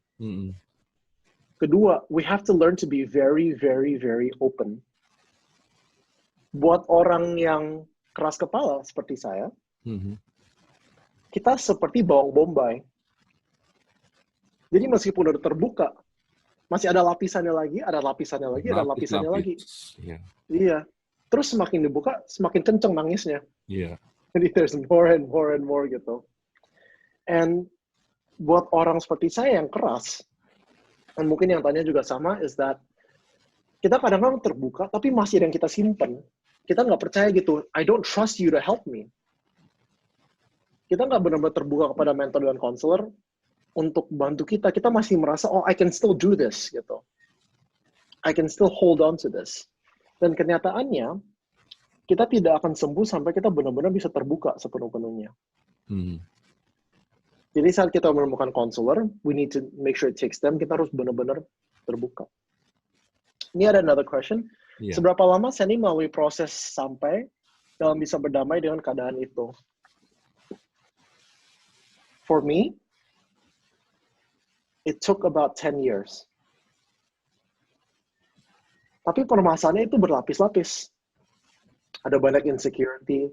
Kedua, we have to learn to be very, very, very open. Buat orang yang keras kepala seperti saya, kita seperti bawang bombay. Jadi meskipun udah terbuka, masih ada lapisannya lagi, ada lapisannya lagi, ada lapisannya lagi. Iya. Terus semakin dibuka, semakin kenceng nangisnya. Iya. Jadi there's more and more and more gitu. And buat orang seperti saya yang keras, dan mungkin yang tanya juga sama, is that kita kadang-kadang terbuka, tapi masih ada yang kita simpen. Kita nggak percaya gitu, I don't trust you to help me. kita nggak benar-benar terbuka kepada mentor dan konselor untuk bantu kita. Kita masih merasa, oh, I can still do this, gitu. I can still hold on to this. Dan kenyataannya, kita tidak akan sembuh sampai kita benar-benar bisa terbuka sepenuh-penuhnya. Jadi saat kita menemukan konselor, we need to make sure it takes time, kita harus benar-benar terbuka. Ini ada another question. Yeah. Seberapa lama Sandy melalui proses sampai dalam bisa berdamai dengan keadaan itu? For me, it took about 10 years. Tapi permasalahannya itu berlapis-lapis. Ada banyak insecurity,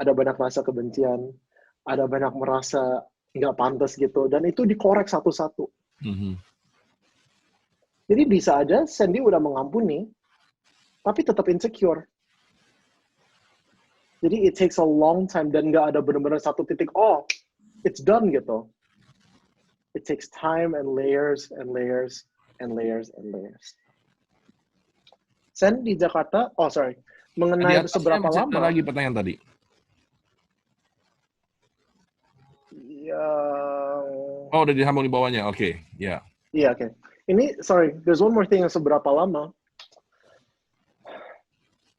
ada banyak rasa kebencian, ada banyak merasa nggak pantas gitu, dan itu dikorek satu-satu. Jadi bisa aja Sandy udah mengampuni, tapi tetap insecure. Jadi it takes a long time, dan nggak ada benar-benar satu titik, oh, it's done gitu. It takes time and layers and layers and layers and layers. Sen di Jakarta, mengenai seberapa lama? Ada lagi pertanyaan tadi. Oh, udah disambung di bawahnya, oke, ya. Iya, oke. Ini, there's one more thing yang seberapa lama.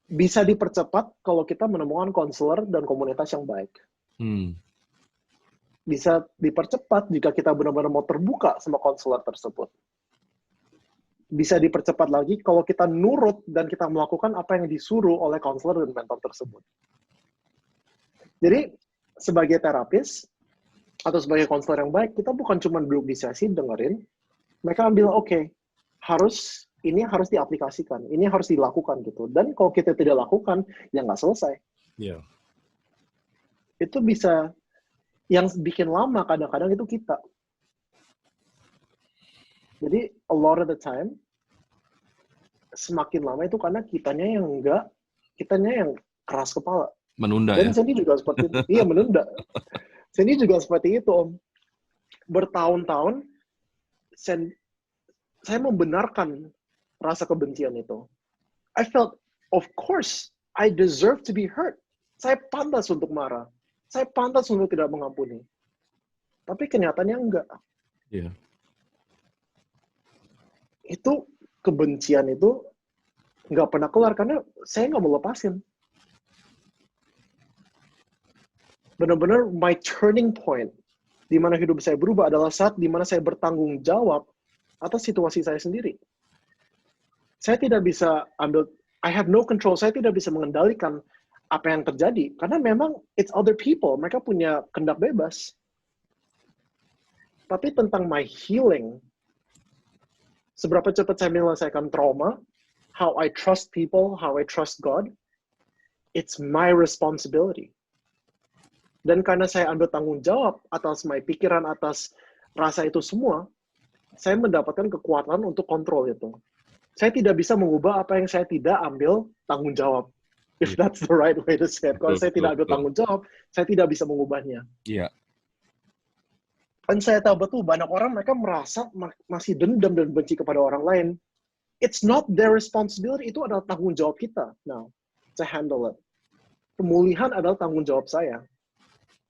Bisa dipercepat kalau kita menemukan konselor dan komunitas yang baik. Bisa dipercepat jika kita benar-benar mau terbuka sama konselor tersebut. Bisa dipercepat lagi kalau kita nurut dan kita melakukan apa yang disuruh oleh konselor dan mentor tersebut. Jadi, sebagai terapis, atau sebagai konselor yang baik, kita bukan cuma duduk di sesi, dengerin, mereka ambil, oke, ini harus diaplikasikan, ini harus dilakukan gitu. Dan kalau kita tidak lakukan, ya nggak selesai. Yeah. Itu bisa, yang bikin lama kadang-kadang itu kita. Jadi, a lot of the time, semakin lama itu karena kitanya yang keras kepala. Menunda. Dan ya? Sandy juga seperti itu. Iya, menunda. Sandy juga seperti itu, Om. Bertahun-tahun, saya membenarkan rasa kebencian itu. I felt, of course, I deserve to be hurt. Saya pantas untuk marah. Saya pantas untuk tidak mengampuni. Tapi kenyataannya enggak. Yeah. Itu kebencian itu nggak pernah keluar karena saya nggak mau lepasin. Benar-benar my turning point di mana hidup saya berubah adalah saat di mana saya bertanggung jawab atas situasi saya sendiri. Saya tidak bisa I have no control, saya tidak bisa mengendalikan apa yang terjadi karena memang it's other people, mereka punya kehendak bebas. Tapi tentang my healing, seberapa cepat saya menyelesaikan trauma, how I trust people, how I trust God, it's my responsibility. Dan karena saya ambil tanggung jawab atas my pikiran, atas rasa itu semua, saya mendapatkan kekuatan untuk kontrol itu. Saya tidak bisa mengubah apa yang saya tidak ambil tanggung jawab. If that's the right way to say it. Kalau saya tidak ambil tanggung jawab, saya tidak bisa mengubahnya. Iya. Dan saya tahu betul banyak orang mereka merasa masih dendam dan benci kepada orang lain. It's not their responsibility, itu adalah tanggung jawab kita. Now, to handle it. Pemulihan adalah tanggung jawab saya.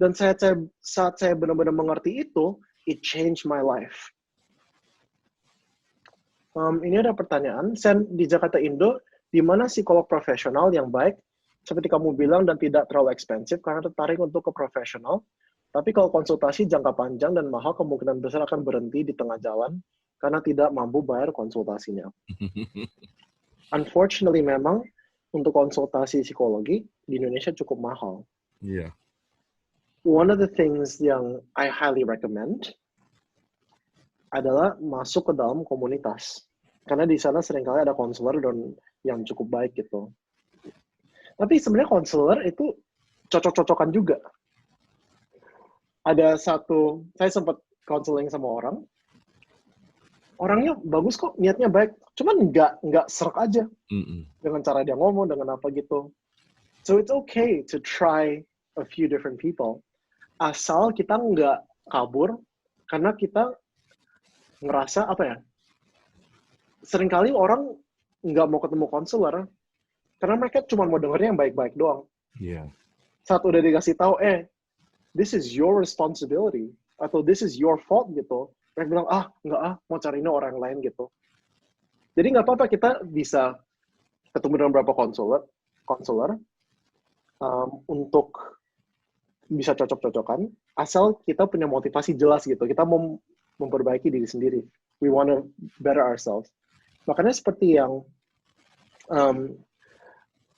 Dan saat saya benar-benar mengerti itu, it changed my life. Ini ada pertanyaan, Sen, di Jakarta Indo, di mana psikolog profesional yang baik, seperti kamu bilang, dan tidak terlalu ekspensif karena tertarik untuk ke profesional, tapi kalau konsultasi jangka panjang dan mahal, kemungkinan besar akan berhenti di tengah jalan karena tidak mampu bayar konsultasinya. Unfortunately, memang untuk konsultasi psikologi di Indonesia cukup mahal. Iya. Yeah. One of the things yang I highly recommend adalah masuk ke dalam komunitas. Karena di sana seringkali ada konselor dan yang cukup baik gitu. Tapi sebenarnya konselor itu cocok-cocokan juga. Ada saya sempat counseling sama orang. Orangnya bagus kok, niatnya baik. Cuman nggak serak aja. Dengan cara dia ngomong, dengan apa gitu. So it's okay to try a few different people. Asal kita nggak kabur, karena kita ngerasa seringkali orang nggak mau ketemu konselor karena mereka cuma mau dengernya yang baik-baik doang. Iya. Saat udah dikasih tahu, this is your responsibility atau this is your fault gitu. Mereka bilang nggak mau cari ini orang lain gitu. Jadi nggak apa-apa kita bisa ketemu dengan beberapa konselor untuk bisa cocok-cocokan, asal kita punya motivasi jelas gitu. Kita mau memperbaiki diri sendiri. We want to better ourselves. Makanya seperti yang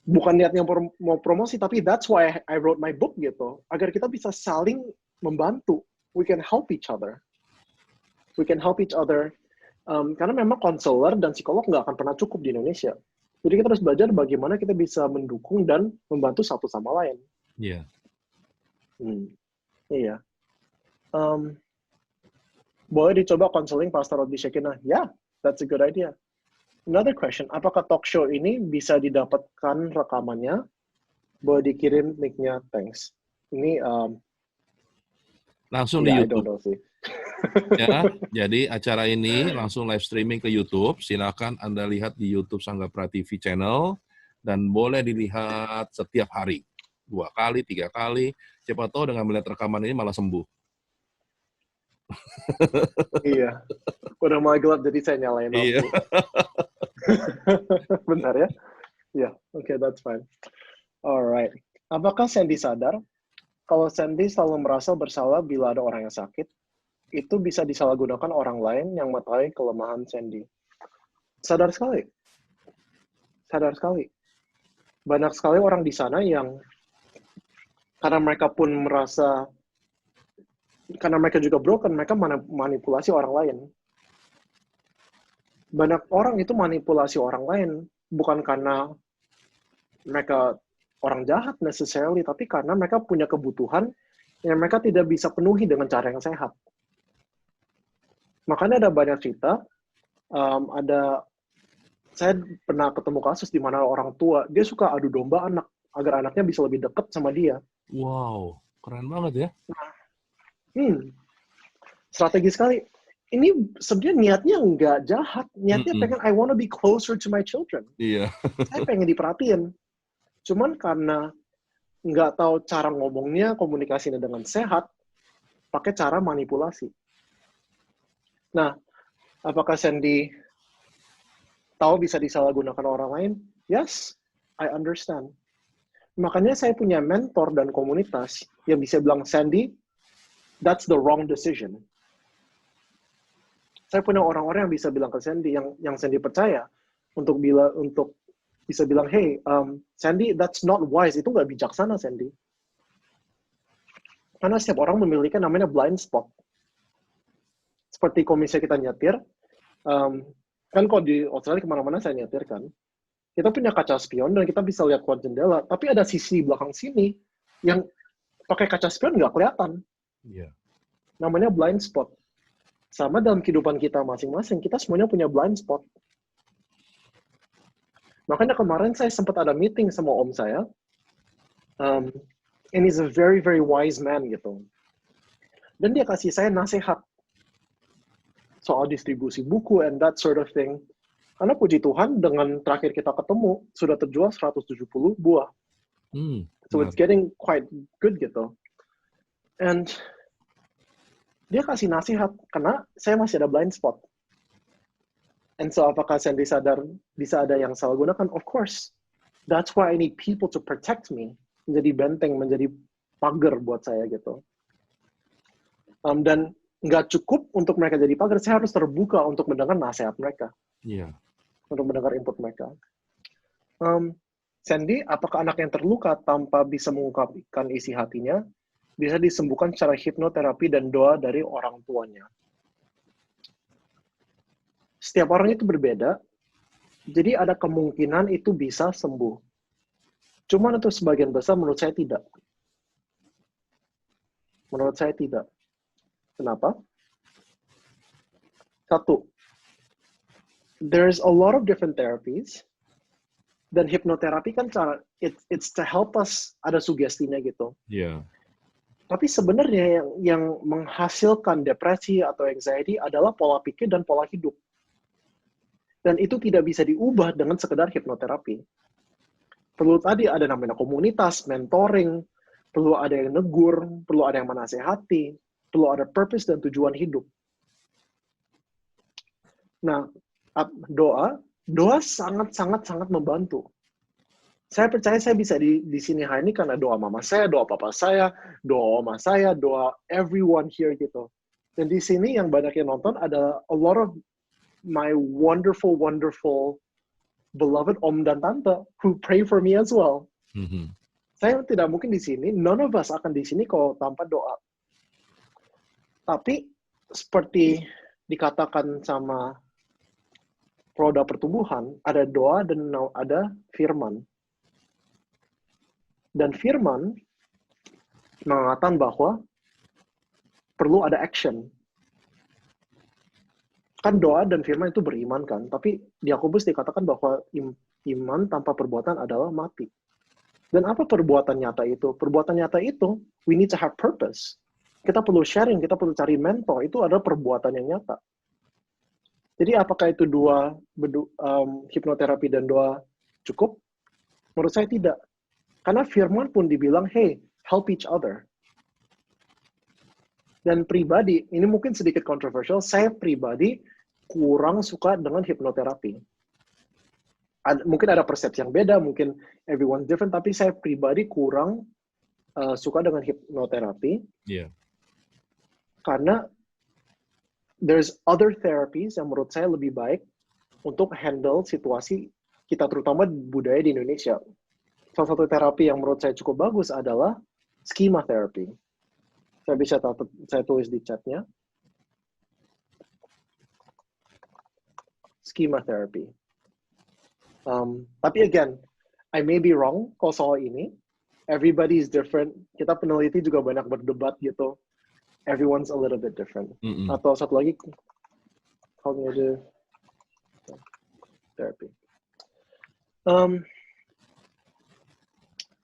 bukan niatnya mau promosi, tapi that's why I wrote my book gitu. Agar kita bisa saling membantu. We can help each other. Karena memang konselor dan psikolog nggak akan pernah cukup di Indonesia. Jadi kita harus belajar bagaimana kita bisa mendukung dan membantu satu sama lain. Iya. Iya. Boleh dicoba konseling pastoral di Shekinah? Yeah, that's a good idea. Another question, apakah talk show ini bisa didapatkan rekamannya? Boleh dikirim link-nya, thanks. Ini Langsung di I YouTube. don't know sih. Ya, jadi acara ini langsung live streaming ke YouTube. Silakan Anda lihat di YouTube Sanggapra TV channel dan boleh dilihat setiap hari. 2 kali, 3 kali. Siapa tahu dengan melihat rekaman ini malah sembuh. Iya. Udah mulai gelap jadi saya nyalain lampu. Iya. Bentar ya. Ya, okay, that's fine. Alright. Apakah Sandy sadar kalau Sandy selalu merasa bersalah bila ada orang yang sakit, itu bisa disalahgunakan orang lain yang mengetahui kelemahan Sandy? Sadar sekali. Banyak sekali orang di sana yang karena mereka pun merasa, karena mereka juga broken, mereka manipulasi orang lain. Banyak orang itu manipulasi orang lain, bukan karena mereka orang jahat necessarily, tapi karena mereka punya kebutuhan yang mereka tidak bisa penuhi dengan cara yang sehat. Makanya ada banyak cerita, saya pernah ketemu kasus di mana orang tua, dia suka adu domba anak, agar anaknya bisa lebih dekat sama dia. Wow, keren banget ya. Strategi sekali. Ini sebenarnya niatnya nggak jahat. Niatnya pengen, I want to be closer to my children. Iya. Saya pengen diperhatiin. Cuman karena nggak tahu cara ngomongnya, komunikasinya dengan sehat, pakai cara manipulasi. Nah, apakah Sandy tahu bisa disalahgunakan orang lain? Yes, I understand. Makanya saya punya mentor dan komunitas yang bisa bilang, Sandy, that's the wrong decision. Saya punya orang-orang yang bisa bilang ke Sandy, yang Sandy percaya, untuk bisa bilang, hey, Sandy, that's not wise. Itu nggak bijaksana, Sandy. Karena setiap orang memiliki namanya blind spot. Seperti kalau misalnya kita nyetir, kan kalau di Australia kemana-mana saya nyetir kan, kita punya kaca spion dan kita bisa lihat keluar jendela, tapi ada sisi belakang sini yang pakai kaca spion nggak kelihatan. Iya. Namanya blind spot. Sama dalam kehidupan kita masing-masing, kita semuanya punya blind spot. Makanya kemarin saya sempat ada meeting sama om saya, and he's a very, very wise man gitu. Dan dia kasih saya nasihat soal distribusi buku and that sort of thing. Karena puji Tuhan, dengan terakhir kita ketemu, sudah terjual 170 buah. So it's getting quite good gitu. And dia kasih nasihat, karena saya masih ada blind spot. And so apakah Sandy sadar bisa ada yang salah gunakan? Of course. That's why I need people to protect me. Menjadi benteng, menjadi pagar buat saya gitu. Dan nggak cukup untuk mereka jadi pagar, saya harus terbuka untuk mendengar nasihat mereka. Iya. Untuk mendengar input mereka. Sandy, apakah anak yang terluka tanpa bisa mengungkapkan isi hatinya, bisa disembuhkan secara hipnoterapi dan doa dari orang tuanya? Setiap orang itu berbeda, jadi ada kemungkinan itu bisa sembuh. Cuman untuk sebagian besar, menurut saya tidak. Menurut saya tidak. Kenapa? Satu, there's a lot of different therapies, dan hipnoterapi kan cara, it's to help us, ada sugestinya gitu. Iya. Tapi sebenarnya yang menghasilkan depresi atau anxiety adalah pola pikir dan pola hidup. Dan itu tidak bisa diubah dengan sekedar hipnoterapi. Perlu tadi ada namanya komunitas, mentoring, perlu ada yang negur, perlu ada yang menasehati, perlu ada purpose dan tujuan hidup. Nah, doa sangat membantu. Saya percaya saya bisa di sini hari ini karena doa mama saya, doa papa saya, doa oma saya, doa everyone here gitu. Dan di sini yang banyak yang nonton ada a lot of my wonderful beloved om dan tante who pray for me as well. Mhm. Saya tidak mungkin di sini, none of us akan di sini kalau tanpa doa. Tapi seperti dikatakan sama roda pertumbuhan, ada doa dan ada firman. Dan firman mengatakan bahwa perlu ada action. Kan doa dan firman itu beriman kan, tapi di Yakobus dikatakan bahwa iman tanpa perbuatan adalah mati. Dan apa perbuatan nyata itu? Perbuatan nyata itu, we need to have purpose. Kita perlu sharing, kita perlu cari mentor. Itu adalah perbuatan yang nyata. Jadi apakah itu hipnoterapi dan doa cukup? Menurut saya tidak. Karena firman pun dibilang, hey, help each other. Dan pribadi, ini mungkin sedikit kontroversial, saya pribadi kurang suka dengan hipnoterapi. Mungkin ada persepsi yang beda, mungkin everyone's different, tapi saya pribadi kurang suka dengan hipnoterapi. Yeah. Karena there's other therapies yang menurut saya lebih baik untuk handle situasi kita, terutama budaya di Indonesia. Salah satu terapi yang menurut saya cukup bagus adalah schema therapy. Saya tulis di chatnya. Schema therapy. Tapi again, I may be wrong kalau soal ini. Everybody is different. Kita peneliti juga banyak berdebat gitu. Everyone's a little bit different. Atau satu lagi, cognitive therapy.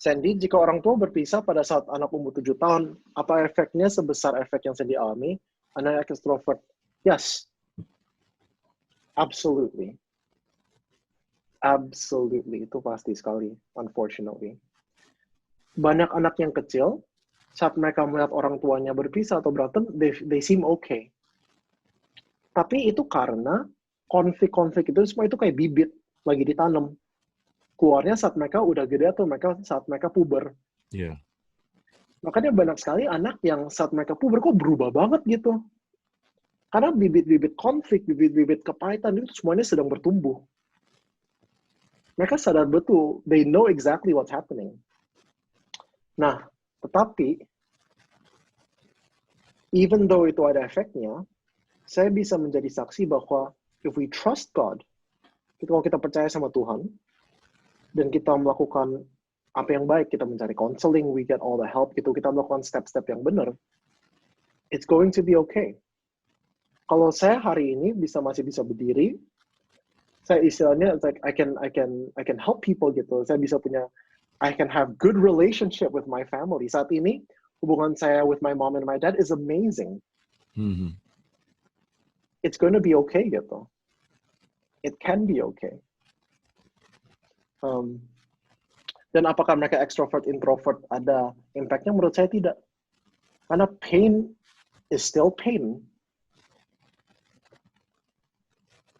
Sandy, jika orang tua berpisah pada saat anak umur 7 tahun, apa efeknya sebesar efek yang Sandy alami? Anak extrovert. Yes. Absolutely. Absolutely. Itu pasti sekali, unfortunately. Banyak anak yang kecil, saat mereka melihat orang tuanya berpisah atau berantem, they seem okay. Tapi itu karena konflik-konflik itu semua itu kayak bibit lagi ditanam. Keluarnya saat mereka udah gede atau saat mereka puber. Yeah. Makanya banyak sekali anak yang saat mereka puber kok berubah banget gitu. Karena bibit-bibit konflik, bibit-bibit kepahitan itu semuanya sedang bertumbuh. Mereka sadar betul, they know exactly what's happening. Nah, tetapi even though itu ada efeknya, saya bisa menjadi saksi bahwa if we trust God, kalau kita percaya sama Tuhan, dan kita melakukan apa yang baik, kita mencari counseling, we get all the help, gitu, kita melakukan step-step yang benar, it's going to be okay. Kalau saya hari ini masih bisa berdiri, saya istilahnya it's like I can help people gitu. Saya bisa I can have good relationship with my family. Saat ini hubungan saya with my mom and my dad is amazing. Mm-hmm. It's going to be okay gitu. It can be okay. Dan apakah mereka extrovert, introvert ada impact-nya? Menurut saya tidak. Karena pain is still pain.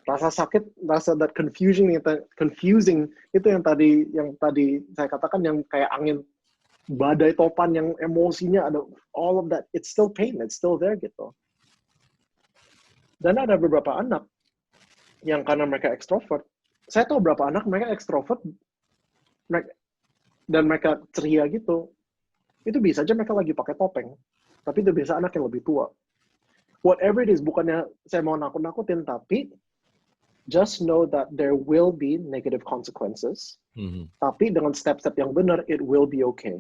Rasa sakit, rasa that confusing itu yang tadi saya katakan, yang kayak angin badai topan yang emosinya ada, all of that, it's still pain, it's still there gitu. Dan ada beberapa anak yang karena mereka extrovert, saya tahu beberapa anak mereka extrovert dan mereka ceria gitu, itu bisa aja mereka lagi pakai topeng, tapi itu bisa anak yang lebih tua. Whatever it is, bukannya saya mau nakut-nakutin, tapi just know that there will be negative consequences. Mm-hmm. Tapi dengan step-step yang benar, it will be okay.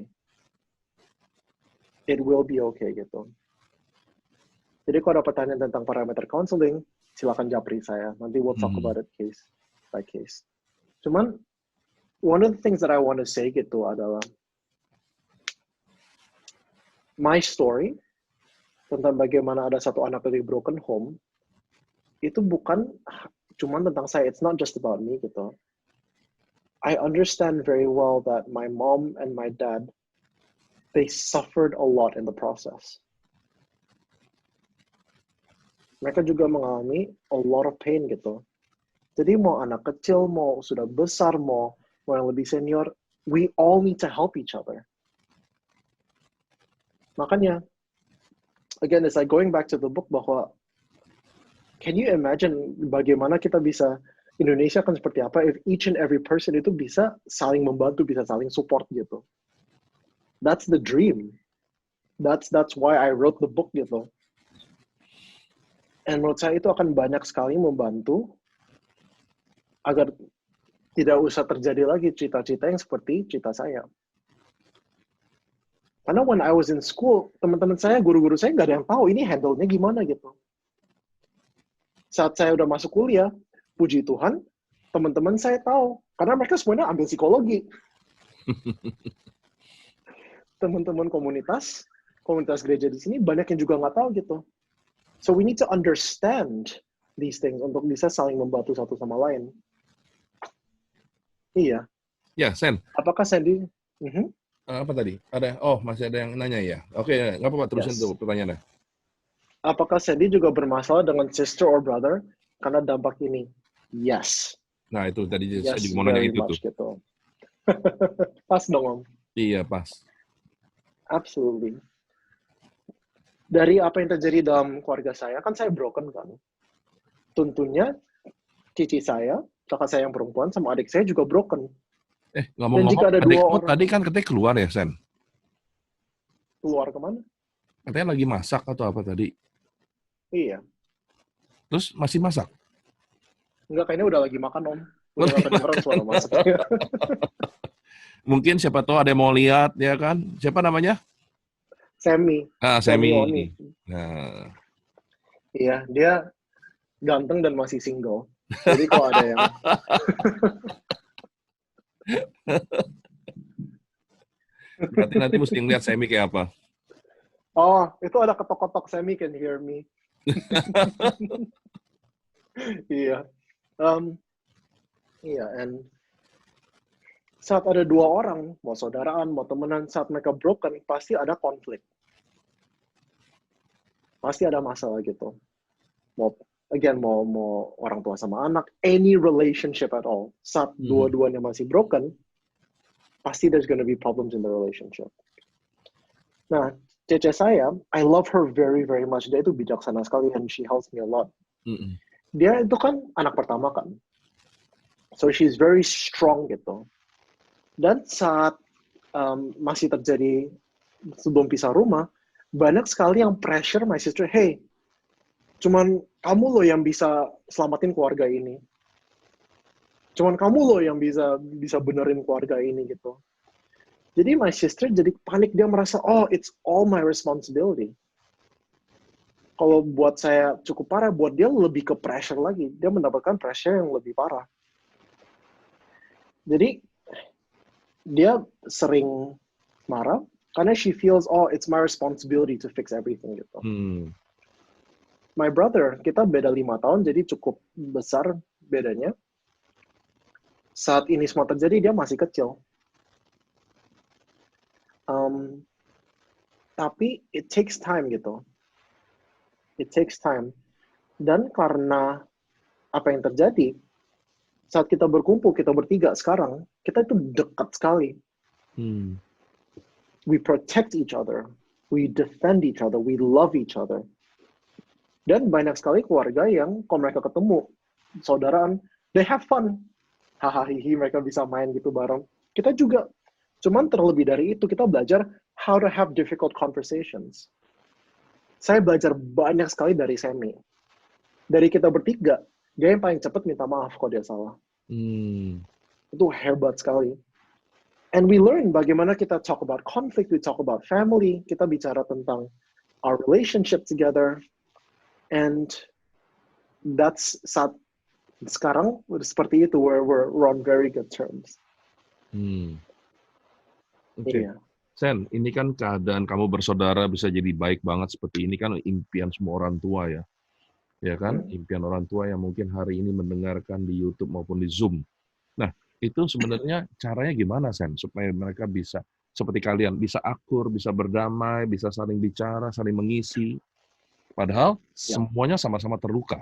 It will be okay gitu. Jadi kalau ada pertanyaan tentang parameter counseling, silakan japri saya. Nanti we'll talk about it case by case. Cuman, one of the things that I want to say gitu adalah my story tentang bagaimana ada satu anak dari broken home, itu bukan cuman tentang saya, it's not just about me gitu. I understand very well that my mom and my dad they suffered a lot in the process. Mereka juga mengalami a lot of pain gitu. Jadi mau anak kecil, mau sudah besar, mau yang lebih senior, we all need to help each other. Makanya, again, it's like going back to the book bahwa, can you imagine bagaimana kita bisa, Indonesia kan seperti apa if each and every person itu bisa saling membantu, bisa saling support gitu. That's the dream. That's why I wrote the book gitu. And menurut saya itu akan banyak sekali membantu agar tidak usah terjadi lagi cita-cita yang seperti cita saya. Karena when I was in school, teman-teman saya, guru-guru saya nggak ada yang tahu ini handle-nya gimana gitu. Saat saya udah masuk kuliah, puji Tuhan, teman-teman saya tahu. Karena mereka semuanya ambil psikologi. Teman-teman komunitas gereja di sini, banyak yang juga nggak tahu gitu. So we need to understand these things untuk bisa saling membantu satu sama lain. Iya. Ya, Sen. Apakah Sandy? Apa tadi? Masih ada yang nanya ya? Oke, nggak apa-apa, terusin tuh pertanyaannya. Apakah Sandy juga bermasalah dengan sister or brother karena dampak ini? Yes. Nah, itu tadi saya Yes, juga mau nanya very itu much tuh. gitu. Pas dong, Om. Iya, pas. Absolutely. Dari apa yang terjadi dalam keluarga saya, kan saya broken kan. Tentunya cici saya, kakak saya yang perempuan, sama adik saya juga broken. Ngomong-ngomong, adikmu tadi kan katanya keluar ya, Sen? Keluar kemana? Katanya lagi masak atau apa tadi? Iya. Terus masih masak? Enggak, kayaknya udah lagi makan, Om. Udah nggak kedengeran suara masaknya. Mungkin siapa tahu ada yang mau lihat, ya kan? Siapa namanya? Semi. Semi. Oni. Nah. Iya, dia ganteng dan masih single. Jadi kalau ada yang... Berarti nanti mesti ngeliat Semi kayak apa? Oh, itu ada ketok-ketok Semi can hear me. Iya. Iya, and saat ada dua orang, mau saudaraan, mau temenan, saat mereka broken, pasti ada konflik. Pasti ada masalah gitu. Mau orang tua sama anak, any relationship at all. Saat dua-duanya masih broken, pasti there's gonna be problems in the relationship. Nah, cece saya, I love her very, very much. Dia itu bijaksana sekali and she helps me a lot. Dia itu kan anak pertama kan. So she's very strong gitu. Dan saat masih terjadi sebelum pisah rumah, banyak sekali yang pressure my sister, hey, cuman kamu loh yang bisa selamatin keluarga ini. Cuman kamu loh yang bisa benerin keluarga ini gitu. Jadi my sister jadi panik, dia merasa, oh it's all my responsibility. Kalau buat saya cukup parah, buat dia lebih ke pressure lagi. Dia mendapatkan pressure yang lebih parah. Jadi dia sering marah karena she feels, oh it's my responsibility to fix everything gitu. My brother, kita beda 5 tahun, jadi cukup besar bedanya. Saat ini semua terjadi, dia masih kecil. Tapi it takes time gitu. It takes time. Dan karena apa yang terjadi, saat kita berkumpul, kita bertiga sekarang, kita itu dekat sekali. We protect each other. We defend each other. We love each other. Dan banyak sekali keluarga yang kalau mereka ketemu, saudaraan, they have fun. Hahaha, mereka bisa main gitu bareng. Kita juga. Cuman terlebih dari itu, kita belajar how to have difficult conversations. Saya belajar banyak sekali dari Semi. Dari kita bertiga, dia yang paling cepat minta maaf kalau dia salah. Itu hebat sekali. And we learn bagaimana kita talk about conflict, we talk about family, kita bicara tentang our relationship together. And that's saat sekarang seperti itu, we're on very good terms. Oke. Sen, ini kan keadaan kamu bersaudara bisa jadi baik banget seperti ini kan impian semua orang tua ya. Ya kan? Impian orang tua yang mungkin hari ini mendengarkan di YouTube maupun di Zoom. Nah, itu sebenarnya caranya gimana, Sen? Supaya mereka bisa seperti kalian bisa akur, bisa berdamai, bisa saling bicara, saling mengisi. Padahal semuanya sama-sama terluka.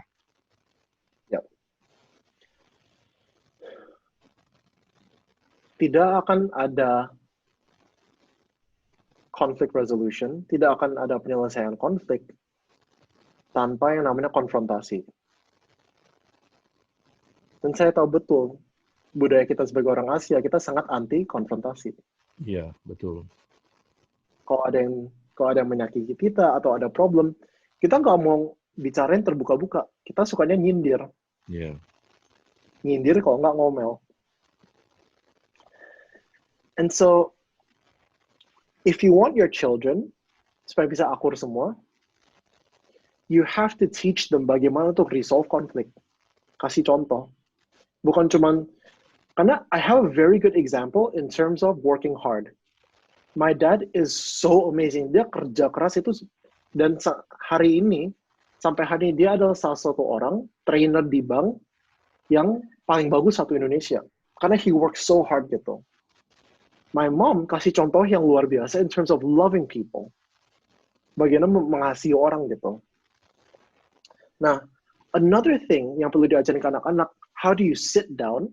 Ya. Tidak akan ada conflict resolution, tidak akan ada penyelesaian konflik tanpa yang namanya konfrontasi. Dan saya tahu betul, budaya kita sebagai orang Asia, kita sangat anti konfrontasi. Iya, betul. Kalau ada yang menyakiti kita atau ada problem, kita nggak mau bicarain terbuka-buka. Kita sukanya nyindir. Iya. Nyindir kalau nggak ngomel. And so, if you want your children supaya bisa akur semua, you have to teach them bagaimana untuk resolve konflik. Kasih contoh. Bukan cuman, karena I have a very good example in terms of working hard. My dad is so amazing. Dia kerja keras itu, dan hari ini, sampai hari ini dia adalah salah satu orang, trainer di bank, yang paling bagus satu Indonesia. Karena he works so hard gitu. My mom kasih contoh yang luar biasa in terms of loving people. Bagaimana mengasihi orang gitu. Nah, another thing yang perlu diajarin ke anak-anak, how do you sit down,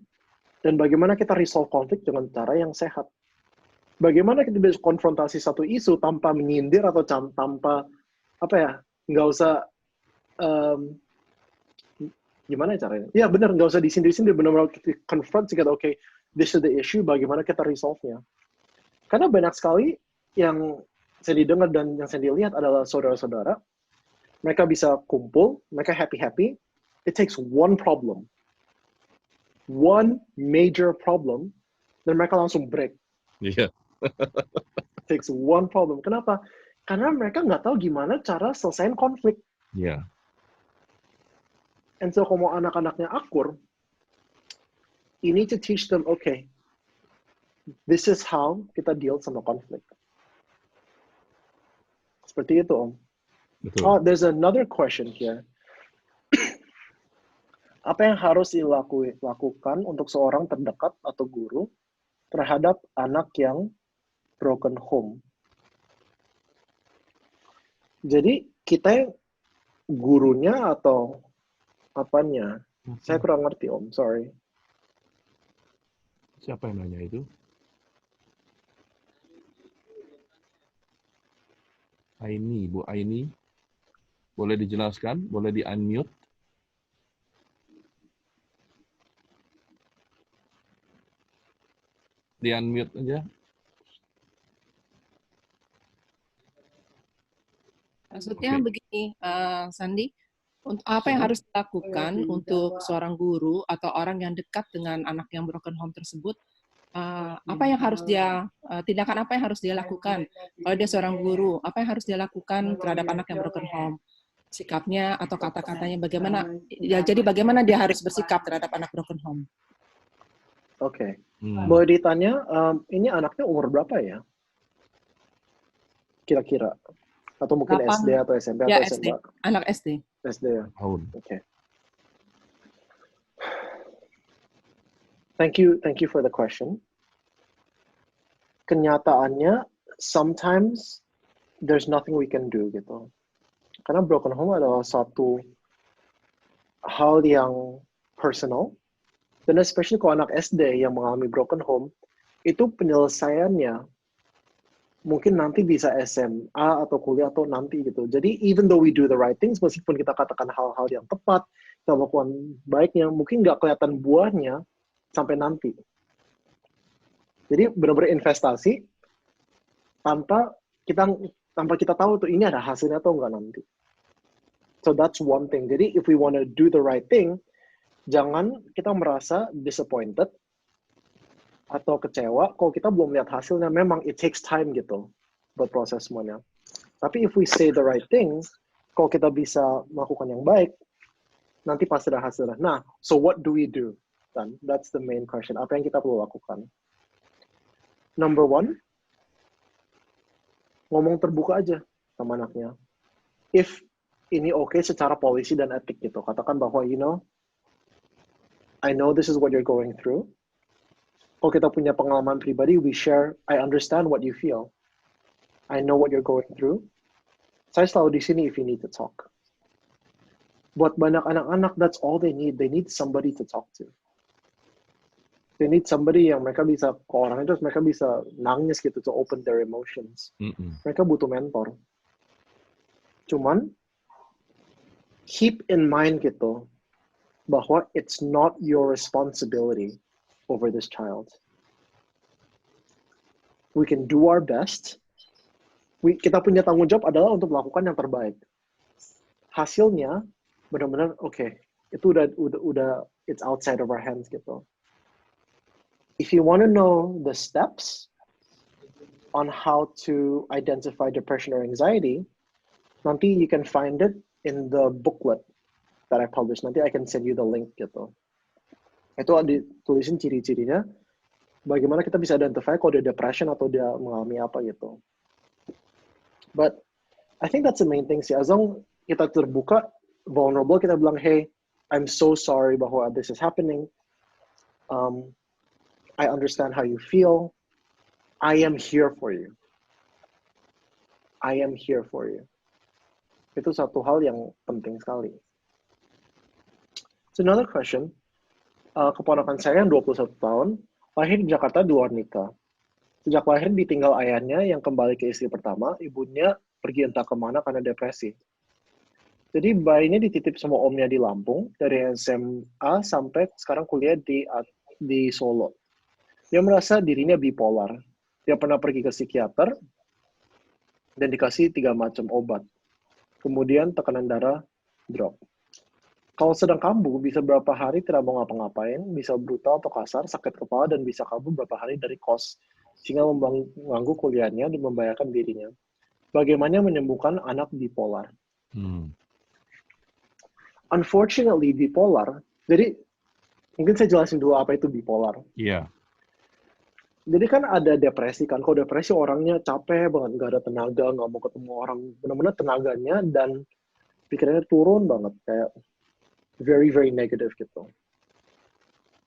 dan bagaimana kita resolve konflik dengan cara yang sehat. Bagaimana kita bisa konfrontasi satu isu tanpa menyindir atau tanpa, nggak usah, gimana caranya? Ya benar, nggak usah disindir-sindir, benar-benar kita confront, kita okay, this is the issue, bagaimana kita resolve-nya. Karena banyak sekali yang saya didengar dan yang saya dilihat adalah saudara-saudara, mereka bisa kumpul, mereka happy-happy, it takes one problem, one major problem, dan mereka langsung break. Iya. It takes one problem. Kenapa? Karena mereka nggak tahu gimana cara selesaiin konflik. Iya. And so kalau mau anak-anaknya akur, you need to teach them, okay, this is how kita deal sama konflik. Seperti itu, Om. Betul. Oh, there's another question here. Apa yang harus dilakukan untuk seorang terdekat atau guru terhadap anak yang broken home? Jadi kita gurunya atau apanya? Saya kurang ngerti, Om. Sorry. Siapa yang nanya itu? Aini, Bu Aini. Boleh dijelaskan? Boleh di-unmute? Di-unmute aja. Maksudnya Oke. begini, Sandi, apa yang harus dilakukan untuk seorang guru atau orang yang dekat dengan anak yang broken home tersebut? Apa yang harus tindakan apa yang harus dia lakukan? Kalau dia seorang guru, apa yang harus dia lakukan terhadap anak yang broken home? Sikapnya atau kata-katanya bagaimana? Ya, jadi bagaimana dia harus bersikap terhadap anak broken home? Oke. Boleh ditanya, ini anaknya umur berapa ya? Kira-kira? Atau mungkin 8, SD atau SMP ya, atau SMA? Anak SD. SD ya? Tahun. Oke. Thank you for the question. Kenyataannya, sometimes there's nothing we can do gitu. Karena broken home adalah satu hal yang personal, dan especially kalau anak SD yang mengalami broken home, itu penyelesaiannya mungkin nanti bisa SMA atau kuliah atau nanti gitu. Jadi even though we do the right things, meskipun kita katakan hal-hal yang tepat, kita lakukan baiknya, mungkin nggak kelihatan buahnya sampai nanti. Jadi benar-benar investasi tanpa kita tahu tuh ini ada hasilnya atau enggak nanti. So that's one thing. Jadi if we want to do the right thing, jangan kita merasa disappointed atau kecewa kalau kita belum lihat hasilnya. Memang it takes time gitu buat proses semuanya. Tapi if we say the right things, kalau kita bisa melakukan yang baik, nanti pasti ada hasilnya. Nah, so what do we do? Dan that's the main question. Apa yang kita perlu lakukan? Number one, ngomong terbuka aja sama anaknya. If ini oke secara polisi dan etik gitu. Katakan bahwa, I know this is what you're going through. Kalau kita punya pengalaman pribadi, we share, I understand what you feel. I know what you're going through. Saya selalu di sini if you need to talk. Buat banyak anak-anak, that's all they need. They need somebody to talk to. They need somebody yang mereka bisa, ke orang itu mereka bisa nangis gitu, to open their emotions. Mereka butuh mentor. Cuman, keep in mind gitu, bahwa it's not your responsibility over this child. We can do our best. Kita punya tanggung jawab adalah untuk melakukan yang terbaik. Hasilnya, benar-benar, okay, itu udah, it's outside of our hands gitu. If you want to know the steps on how to identify depression or anxiety, nanti you can find it in the booklet that I published. Nanti I can send you the link gitu. Itu ditulisin ciri-cirinya, bagaimana kita bisa identify kalau dia depression atau dia mengalami apa gitu. But I think that's the main thing sih. As long kita terbuka, vulnerable, kita bilang, hey, I'm so sorry bahwa this is happening. I understand how you feel. I am here for you. I am here for you. Itu satu hal yang penting sekali. So another question. Keponakan saya yang 21 tahun, lahir di Jakarta di luar nikah. Sejak lahir ditinggal ayahnya yang kembali ke istri pertama, ibunya pergi entah kemana karena depresi. Jadi bayinya dititip sama omnya di Lampung, dari SMA sampai sekarang kuliah di Solo. Dia merasa dirinya bipolar. Dia pernah pergi ke psikiater dan dikasih 3 macam obat. Kemudian tekanan darah drop. Kalau sedang kambuh, bisa berapa hari tidak mau ngapa-ngapain, bisa brutal atau kasar, sakit kepala, dan bisa kabur berapa hari dari kos, sehingga mengganggu kuliahnya dan membahayakan dirinya. Bagaimana menyembuhkan anak bipolar? Unfortunately, bipolar, jadi mungkin saya jelasin dulu apa itu bipolar. Iya. Jadi kan ada depresi kan, kalau depresi orangnya capek banget, nggak ada tenaga, nggak mau ketemu orang, benar-benar tenaganya dan pikirannya turun banget, kayak very, very negative gitu.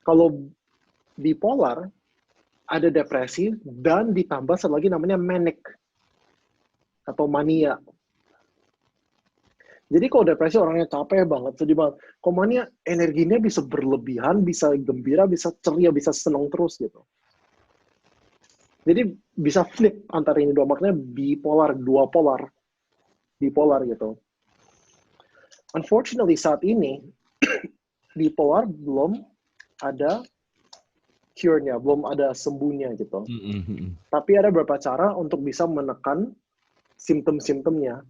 Kalau bipolar, ada depresi dan ditambah satu lagi namanya manic atau mania. Jadi kalau depresi orangnya capek banget, sedih banget. Kalau mania, energinya bisa berlebihan, bisa gembira, bisa ceria, bisa senang terus gitu. Jadi bisa flip antara ini dua, makanya bipolar, dua polar, bipolar gitu. Unfortunately saat ini bipolar belum ada cure-nya, belum ada sembuhnya gitu. Tapi ada beberapa cara untuk bisa menekan simptom-simptomnya.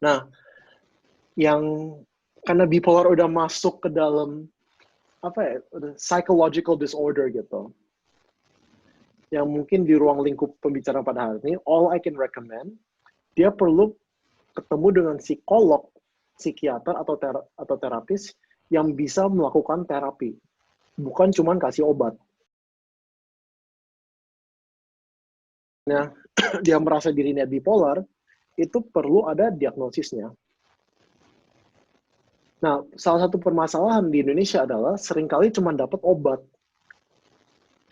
Nah, yang karena bipolar udah masuk ke dalam psychological disorder gitu. Yang mungkin di ruang lingkup pembicaraan pada hari ini, all I can recommend, dia perlu ketemu dengan psikolog, psikiater atau terapis yang bisa melakukan terapi, bukan cuma kasih obat. Nah, dia merasa dirinya bipolar, itu perlu ada diagnosisnya. Nah, salah satu permasalahan di Indonesia adalah seringkali cuma dapat obat.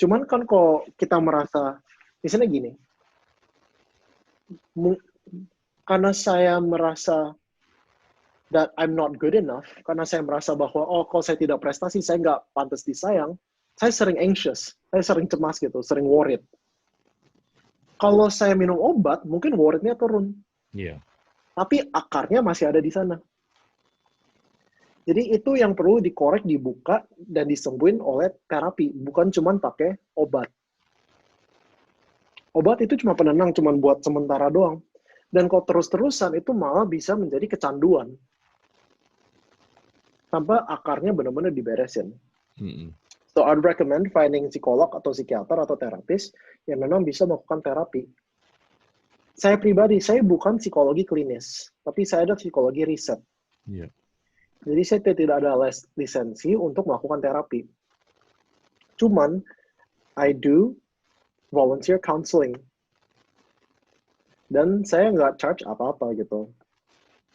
Cuman kan kalau kita merasa, misalnya gini, karena saya merasa that I'm not good enough, karena saya merasa bahwa, kalau saya tidak prestasi, saya nggak pantas disayang, saya sering anxious, saya sering cemas gitu, sering worried. Kalau saya minum obat, mungkin worried-nya turun. Iya. Tapi akarnya masih ada di sana. Jadi itu yang perlu dikorek, dibuka, dan disembuhin oleh terapi, bukan cuma pakai obat. Obat itu cuma penenang, cuma buat sementara doang. Dan kalau terus-terusan, itu malah bisa menjadi kecanduan. Tanpa akarnya benar-benar diberesin. So I'd recommend finding psikolog atau psikiater atau terapis yang memang bisa melakukan terapi. Saya pribadi, saya bukan psikologi klinis, tapi saya ada psikologi riset. Iya. Jadi saya tidak ada lisensi untuk melakukan terapi. Cuman, I do volunteer counseling. Dan saya nggak charge apa-apa gitu.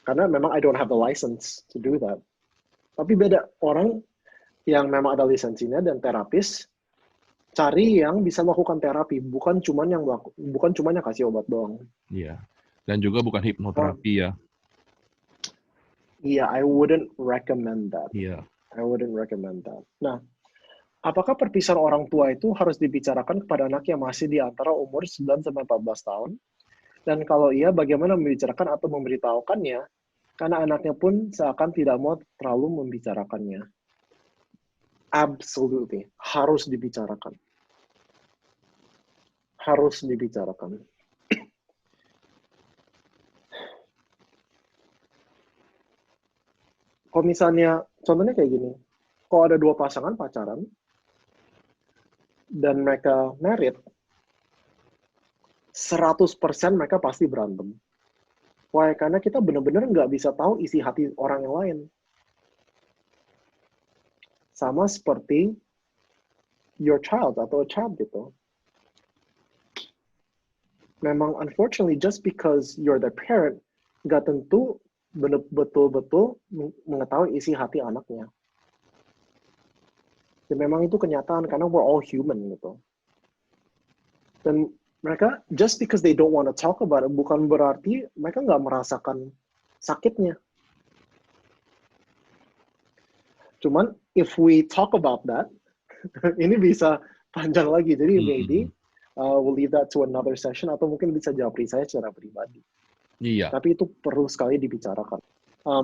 Karena memang I don't have the license to do that. Tapi beda, orang yang memang ada lisensinya dan terapis, cari yang bisa melakukan terapi, bukan cuman yang kasih obat doang. Iya. Dan juga bukan hipnoterapi ya. Iya, I wouldn't recommend that. Iya. I wouldn't recommend that. Nah, apakah perpisahan orang tua itu harus dibicarakan kepada anak yang masih di antara umur 9 sampai 14 tahun? Dan kalau iya, bagaimana membicarakan atau memberitahukannya? Karena anaknya pun seakan tidak mau terlalu membicarakannya. Absolutely, harus dibicarakan. Harus dibicarakan. Kalau misalnya, contohnya kayak gini, kalau ada dua pasangan pacaran, dan mereka married, 100% mereka pasti berantem. Why? Karena kita benar-benar nggak bisa tahu isi hati orang yang lain. Sama seperti your child atau a child gitu. Memang unfortunately, just because you're the parent, nggak tentu betul-betul mengetahui isi hati anaknya. Dan memang itu kenyataan karena we're all human gitu. Dan mereka just because they don't want to talk about it bukan berarti mereka nggak merasakan sakitnya. Cuman if we talk about that, ini bisa panjang lagi. Jadi maybe we'll leave that to another session atau mungkin bisa japri saya secara pribadi. Iya. Tapi itu perlu sekali dibicarakan.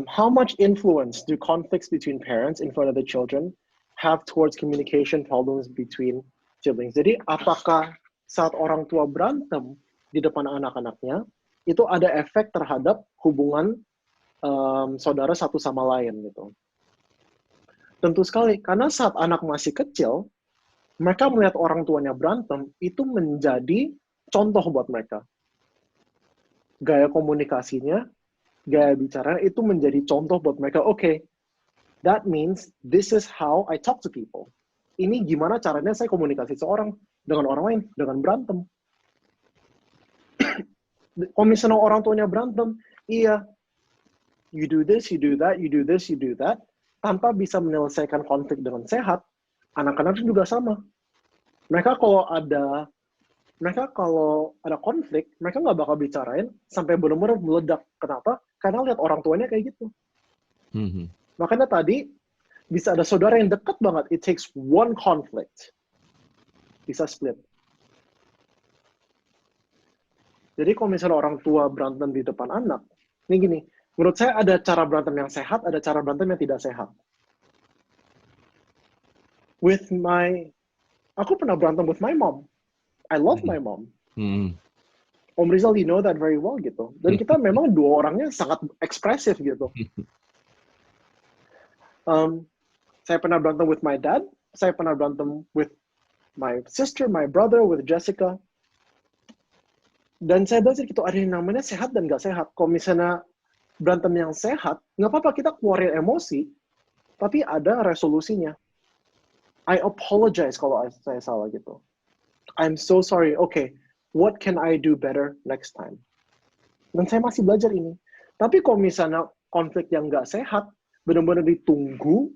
How much influence do conflicts between parents in front of the children have towards communication problems between siblings? Jadi apakah saat orang tua berantem di depan anak-anaknya, itu ada efek terhadap hubungan saudara satu sama lain gitu? Tentu sekali, karena saat anak masih kecil, mereka melihat orang tuanya berantem, itu menjadi contoh buat mereka. Gaya komunikasinya, gaya bicaranya itu menjadi contoh buat mereka. Okay, that means this is how I talk to people. Ini gimana caranya saya komunikasi dengan orang lain, dengan berantem. Kalau misalnya orang tuanya berantem, iya, you do this, you do that, you do this, you do that, tanpa bisa menyelesaikan konflik dengan sehat, anak-anak juga sama. Mereka kalau ada konflik, mereka nggak bakal bicarain sampai benar-benar meledak. Kenapa? Karena lihat orang tuanya kayak gitu. Makanya tadi, bisa ada saudara yang dekat banget. It takes one conflict. Bisa split. Jadi kalau misalnya orang tua berantem di depan anak, ini gini, menurut saya ada cara berantem yang sehat, ada cara berantem yang tidak sehat. Aku pernah berantem with my mom. I love my mom. Om Rizal, you know that very well gitu. Dan kita memang dua orangnya sangat ekspresif gitu. Saya pernah berantem with my dad. Saya pernah berantem with my sister, my brother, with Jessica. Dan saya belajar gitu, ada yang namanya sehat dan nggak sehat. Kalau misalnya berantem yang sehat, nggak apa-apa kita keluarin emosi, tapi ada resolusinya. I apologize kalau saya salah gitu. I'm so sorry. Okay, what can I do better next time? Dan saya masih belajar ini. Tapi kalau misalnya konflik yang nggak sehat, benar-benar ditunggu,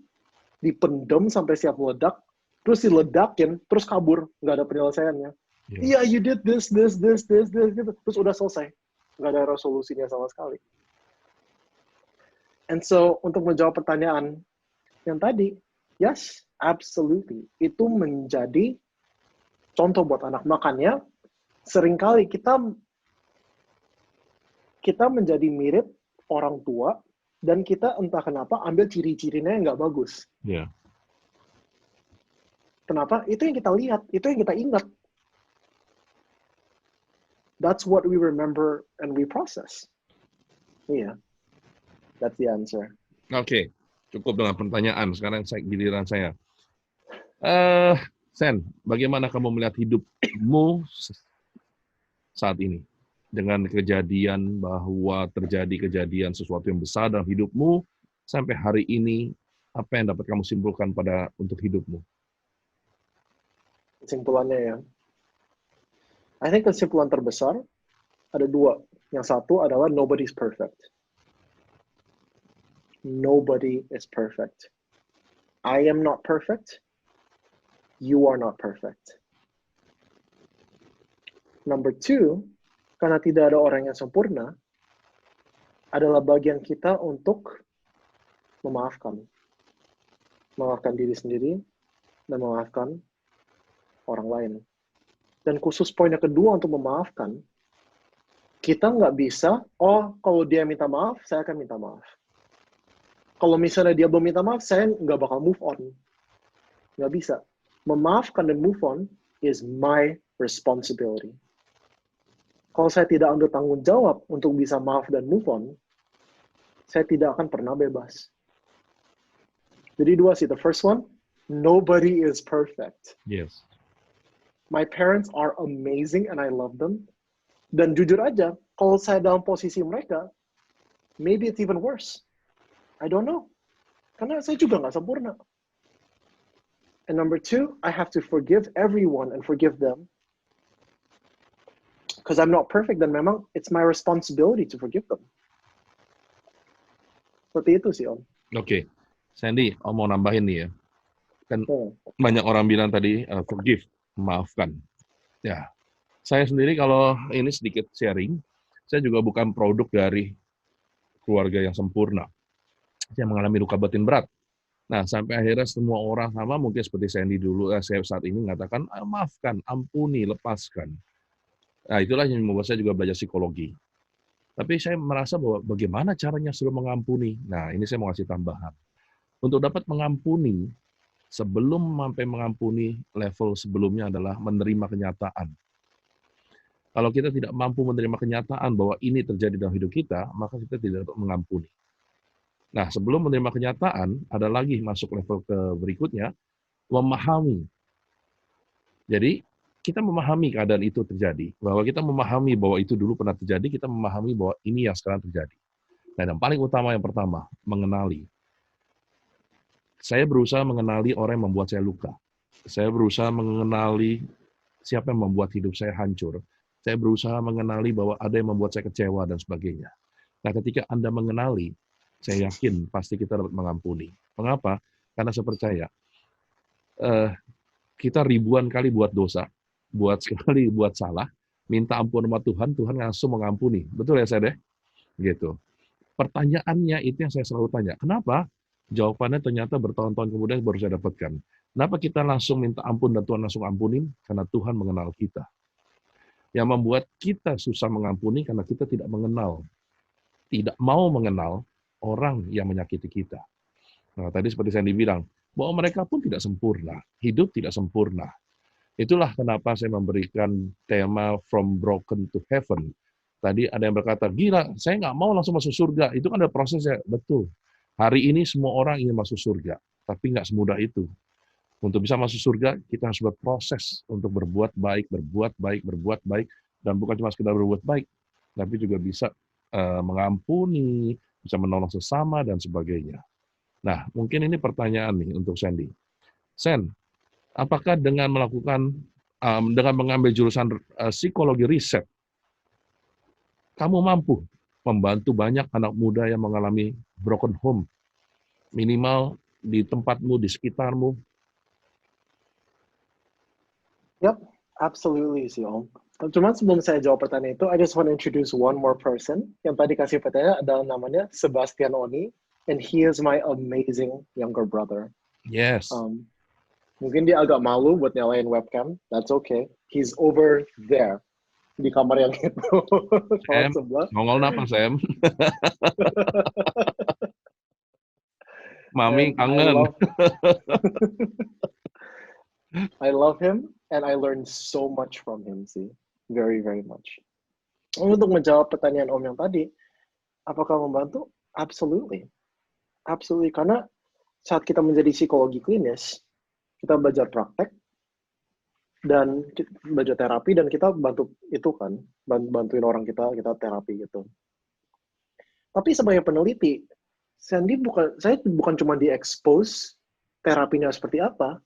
dipendam sampai siap meledak, terus diledakin, terus kabur, nggak ada penyelesaiannya. Iya, you did this, gitu. Terus udah selesai. Nggak ada resolusinya sama sekali. And so, untuk menjawab pertanyaan yang tadi, yes, absolutely. Itu menjadi contoh buat anak. Makanya, seringkali kita menjadi mirip orang tua, dan kita entah kenapa ambil ciri-cirinya yang nggak bagus. Yeah. Kenapa? Itu yang kita lihat, itu yang kita ingat. That's what we remember and we process. Iya, that's the answer. Oke, cukup dengan pertanyaan. Sekarang giliran saya. Sen, bagaimana kamu melihat hidupmu saat ini? Dengan kejadian bahwa terjadi kejadian sesuatu yang besar dalam hidupmu, sampai hari ini, apa yang dapat kamu simpulkan untuk hidupmu? Kesimpulannya ya, I think kesimpulan terbesar ada dua. Yang satu adalah nobody's perfect. Nobody is perfect. I am not perfect. You are not perfect. Number two, karena tidak ada orang yang sempurna, adalah bagian kita untuk memaafkan. Memaafkan diri sendiri dan memaafkan orang lain. Dan khusus poin yang kedua untuk memaafkan, kita nggak bisa, kalau dia minta maaf, saya akan minta maaf. Kalau misalnya dia belum minta maaf, saya nggak bakal move on. Nggak bisa. Memaafkan dan move on is my responsibility. Kalau saya tidak ambil tanggung jawab untuk bisa maaf dan move on, saya tidak akan pernah bebas. Jadi dua sih. The first one, nobody is perfect. Yes. My parents are amazing and I love them. Dan jujur aja, kalau saya dalam posisi mereka, maybe it's even worse. I don't know. Karena saya juga nggak sempurna. And number two, I have to forgive everyone and forgive them. Because I'm not perfect, dan memang it's my responsibility to forgive them. Seperti itu sih, Om. Oke. Sandy, Om mau nambahin nih ya. Kan banyak orang bilang tadi, forgive, memaafkan. Ya, saya sendiri kalau ini sedikit sharing, saya juga bukan produk dari keluarga yang sempurna. Saya mengalami luka batin berat. Nah, sampai akhirnya semua orang sama, mungkin seperti Sandy dulu, saya saat ini mengatakan, maafkan, ampuni, lepaskan. Nah, itulah yang membuat saya juga belajar psikologi. Tapi saya merasa bahwa bagaimana caranya suruh mengampuni. Nah, ini saya mau kasih tambahan. Untuk dapat mengampuni, sebelum sampai mengampuni, level sebelumnya adalah menerima kenyataan. Kalau kita tidak mampu menerima kenyataan bahwa ini terjadi dalam hidup kita, maka kita tidak dapat mengampuni. Nah, sebelum menerima kenyataan, ada lagi masuk level ke berikutnya, memahami. Jadi, kita memahami keadaan itu terjadi, bahwa kita memahami bahwa itu dulu pernah terjadi, kita memahami bahwa ini yang sekarang terjadi. Dan yang paling utama yang pertama, mengenali. Saya berusaha mengenali orang yang membuat saya luka. Saya berusaha mengenali siapa yang membuat hidup saya hancur. Saya berusaha mengenali bahwa ada yang membuat saya kecewa dan sebagainya. Nah, ketika Anda mengenali, saya yakin pasti kita dapat mengampuni. Mengapa? Karena saya percaya, kita ribuan kali buat dosa, sekali buat salah, minta ampun sama Tuhan, Tuhan langsung mengampuni. Betul ya, saya deh? Gitu. Pertanyaannya itu yang saya selalu tanya. Kenapa? Jawabannya ternyata bertahun-tahun kemudian baru saya dapatkan. Kenapa kita langsung minta ampun dan Tuhan langsung ampunin? Karena Tuhan mengenal kita. Yang membuat kita susah mengampuni karena kita tidak mengenal, tidak mau mengenal orang yang menyakiti kita. Nah, tadi seperti saya dibilang, bahwa mereka pun tidak sempurna, hidup tidak sempurna. Itulah kenapa saya memberikan tema From Broken to Heaven. Tadi ada yang berkata, gila, saya nggak mau langsung masuk surga. Itu kan ada prosesnya. Betul. Hari ini semua orang ingin masuk surga, tapi nggak semudah itu. Untuk bisa masuk surga, kita harus berproses untuk berbuat baik, dan bukan cuma sekedar berbuat baik, tapi juga bisa mengampuni, bisa menolong sesama, dan sebagainya. Nah, mungkin ini pertanyaan nih untuk Sandy. Sen, apakah dengan dengan mengambil jurusan psikologi riset, kamu mampu membantu banyak anak muda yang mengalami broken home, minimal di tempatmu, di sekitarmu? Yep, absolutely sih, Om. Cuman sebelum saya jawab pertanyaan itu, I just want to introduce one more person. Yang tadi kasih pertanyaan adalah namanya Sebastian Oni, and he is my amazing younger brother. Yes. Mungkin dia agak malu buat nyalain webcam. That's okay. He's over there di kamar yang itu. Sam, nongol napa, Sam? Mami kangen. I love him, and I learned so much from him sih. Very, very much. Untuk menjawab pertanyaan Om yang tadi, apakah membantu? Absolutely. Absolutely. Karena saat kita menjadi psikologi klinis, kita belajar praktek, dan kita belajar terapi, dan kita bantu itu kan, bantuin orang kita terapi gitu. Tapi sebagai peneliti, saya bukan cuma di-expose terapinya seperti apa,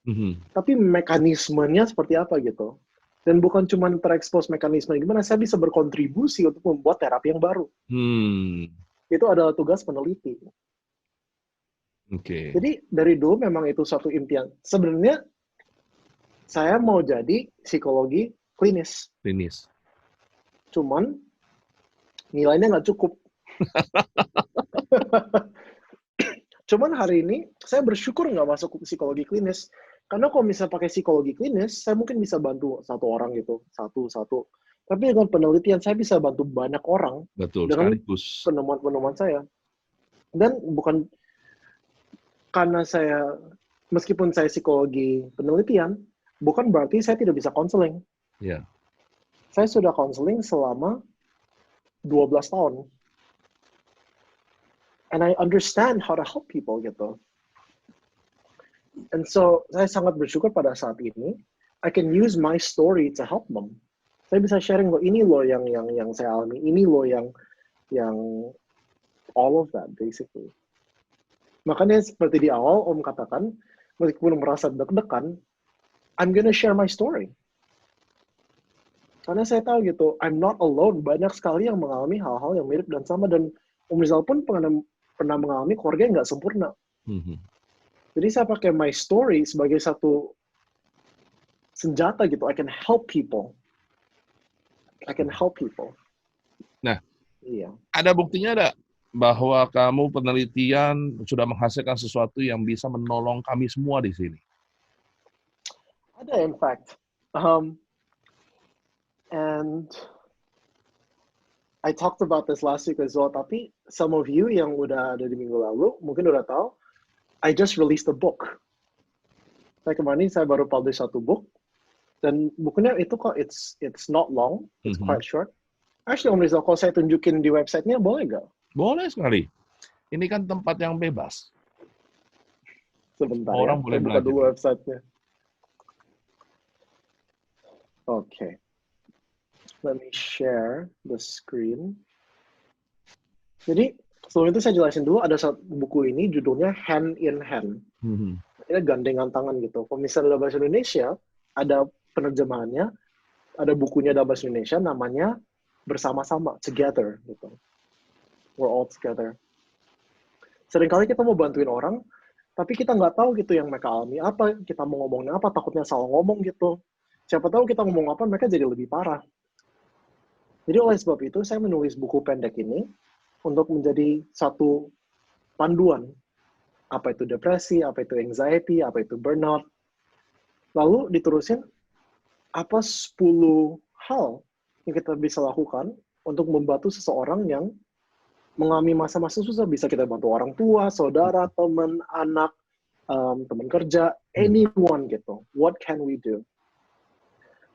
tapi mekanismenya seperti apa gitu. Dan bukan cuma terekspos mekanisme gimana, saya bisa berkontribusi untuk membuat terapi yang baru. Itu adalah tugas peneliti. Okay. Jadi dari dulu memang itu satu impian. Sebenarnya saya mau jadi psikologi klinis. Cuman nilainya nggak cukup. Cuman hari ini saya bersyukur nggak masuk psikologi klinis. Karena kalau misalnya pakai psikologi klinis, saya mungkin bisa bantu satu orang gitu, satu. Tapi dengan penelitian saya bisa bantu banyak orang Betul, dengan sekaligus. penemuan-penemuan saya. Dan bukan karena saya, meskipun saya psikologi penelitian, bukan berarti saya tidak bisa konseling. Ya. Saya sudah konseling selama 12 tahun. And I understand how to help people gitu. And so, saya sangat bersyukur pada saat ini, I can use my story to help them. Saya bisa sharing loh, ini loh yang saya alami, ini loh yang all of that basically. Makanya seperti di awal Om katakan, meskipun merasa deg-degan, I'm gonna share my story. Karena saya tahu gitu, I'm not alone. Banyak sekali yang mengalami hal-hal yang mirip dan sama, dan Om Rizal pun pernah mengalami keluarga yang nggak sempurna. Jadi saya pakai my story sebagai satu senjata gitu. I can help people. Nah, iya. ada buktinya ada bahwa kamu penelitian sudah menghasilkan sesuatu yang bisa menolong kami semua di sini? Ada, in fact. And I talked about this last week as well, tapi some of you yang udah ada di minggu lalu, mungkin udah tahu, I just released a book. Kemarin saya baru publish satu book, dan bukunya itu kok, it's not long, it's quite short. Actually, Om Rizal, kalau saya tunjukin di website-nya, boleh nggak? Boleh sekali. Ini kan tempat yang bebas. Sebentar Orang ya, boleh saya buka belajar. dulu website-nya. Okay. Let me share the screen. Jadi, sebelum itu saya jelasin dulu, ada satu buku ini, judulnya Hand in Hand. Ini gandengan tangan gitu. Kalau misalnya dalam bahasa Indonesia, ada penerjemahannya, ada bukunya dalam bahasa Indonesia, namanya Bersama-sama, Together. Gitu. We're all together. Seringkali kita mau bantuin orang, tapi kita nggak tahu gitu yang mereka alami apa, kita mau ngomongin apa, takutnya salah ngomong gitu. Siapa tahu kita ngomong apa, mereka jadi lebih parah. Jadi oleh sebab itu, saya menulis buku pendek ini untuk menjadi satu panduan. Apa itu depresi, apa itu anxiety, apa itu burnout. Lalu diterusin, apa 10 hal yang kita bisa lakukan untuk membantu seseorang yang mengalami masa-masa susah. Bisa kita bantu orang tua, saudara, teman, anak, teman kerja, anyone gitu. What can we do?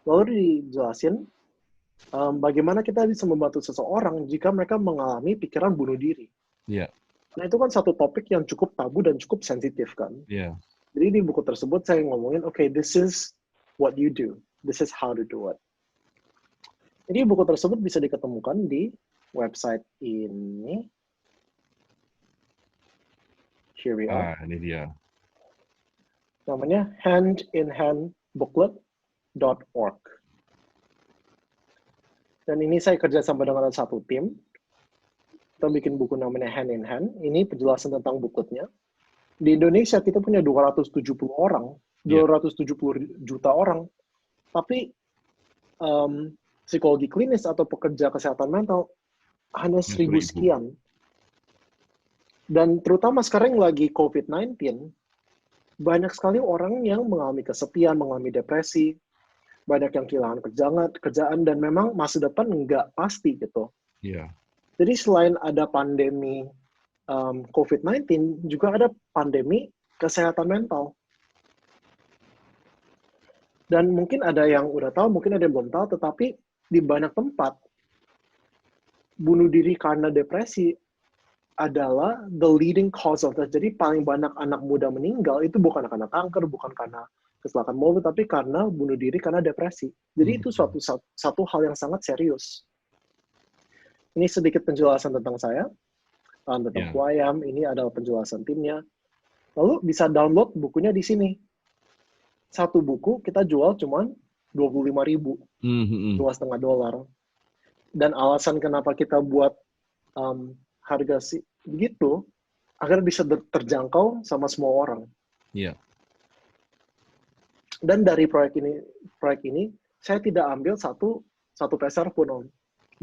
Lalu dijelasin, bagaimana kita bisa membantu seseorang jika mereka mengalami pikiran bunuh diri. Yeah. Nah, itu kan satu topik yang cukup tabu dan cukup sensitif kan. Yeah. Jadi di buku tersebut saya ngomongin, okay, this is what you do. This is how to do it. Jadi buku tersebut bisa diketemukan di website ini. Here we are. Ini dia. Namanya handinhandbooklet.org. Dan ini saya kerja sama dengan satu tim. Kita bikin buku namanya Hand in Hand. Ini penjelasan tentang bookletnya. Di Indonesia kita punya 270 orang, 270 juta orang. Tapi psikologi klinis atau pekerja kesehatan mental hanya 1.000 sekian. Dan terutama sekarang lagi COVID-19, banyak sekali orang yang mengalami kesepian, mengalami depresi, banyak yang kehilangan kerjaan, dan memang masa depan nggak pasti gitu. Yeah. Jadi selain ada pandemi COVID-19, juga ada pandemi kesehatan mental. Dan mungkin ada yang udah tahu, mungkin ada yang belum tahu, tetapi di banyak tempat, bunuh diri karena depresi adalah the leading cause of death. Jadi paling banyak anak muda meninggal itu bukan karena kanker, bukan karena kecelakaan mobil, tapi karena bunuh diri karena depresi. Jadi itu satu hal yang sangat serius. Ini sedikit penjelasan tentang saya, tentang Kuayam. Ini adalah penjelasan timnya. Lalu bisa download bukunya di sini. Satu buku kita jual cuma $25,000, $2,5. Dan alasan kenapa kita buat harga begitu, agar bisa terjangkau sama semua orang. Iya. Dan dari proyek ini saya tidak ambil satu peser pun, Om.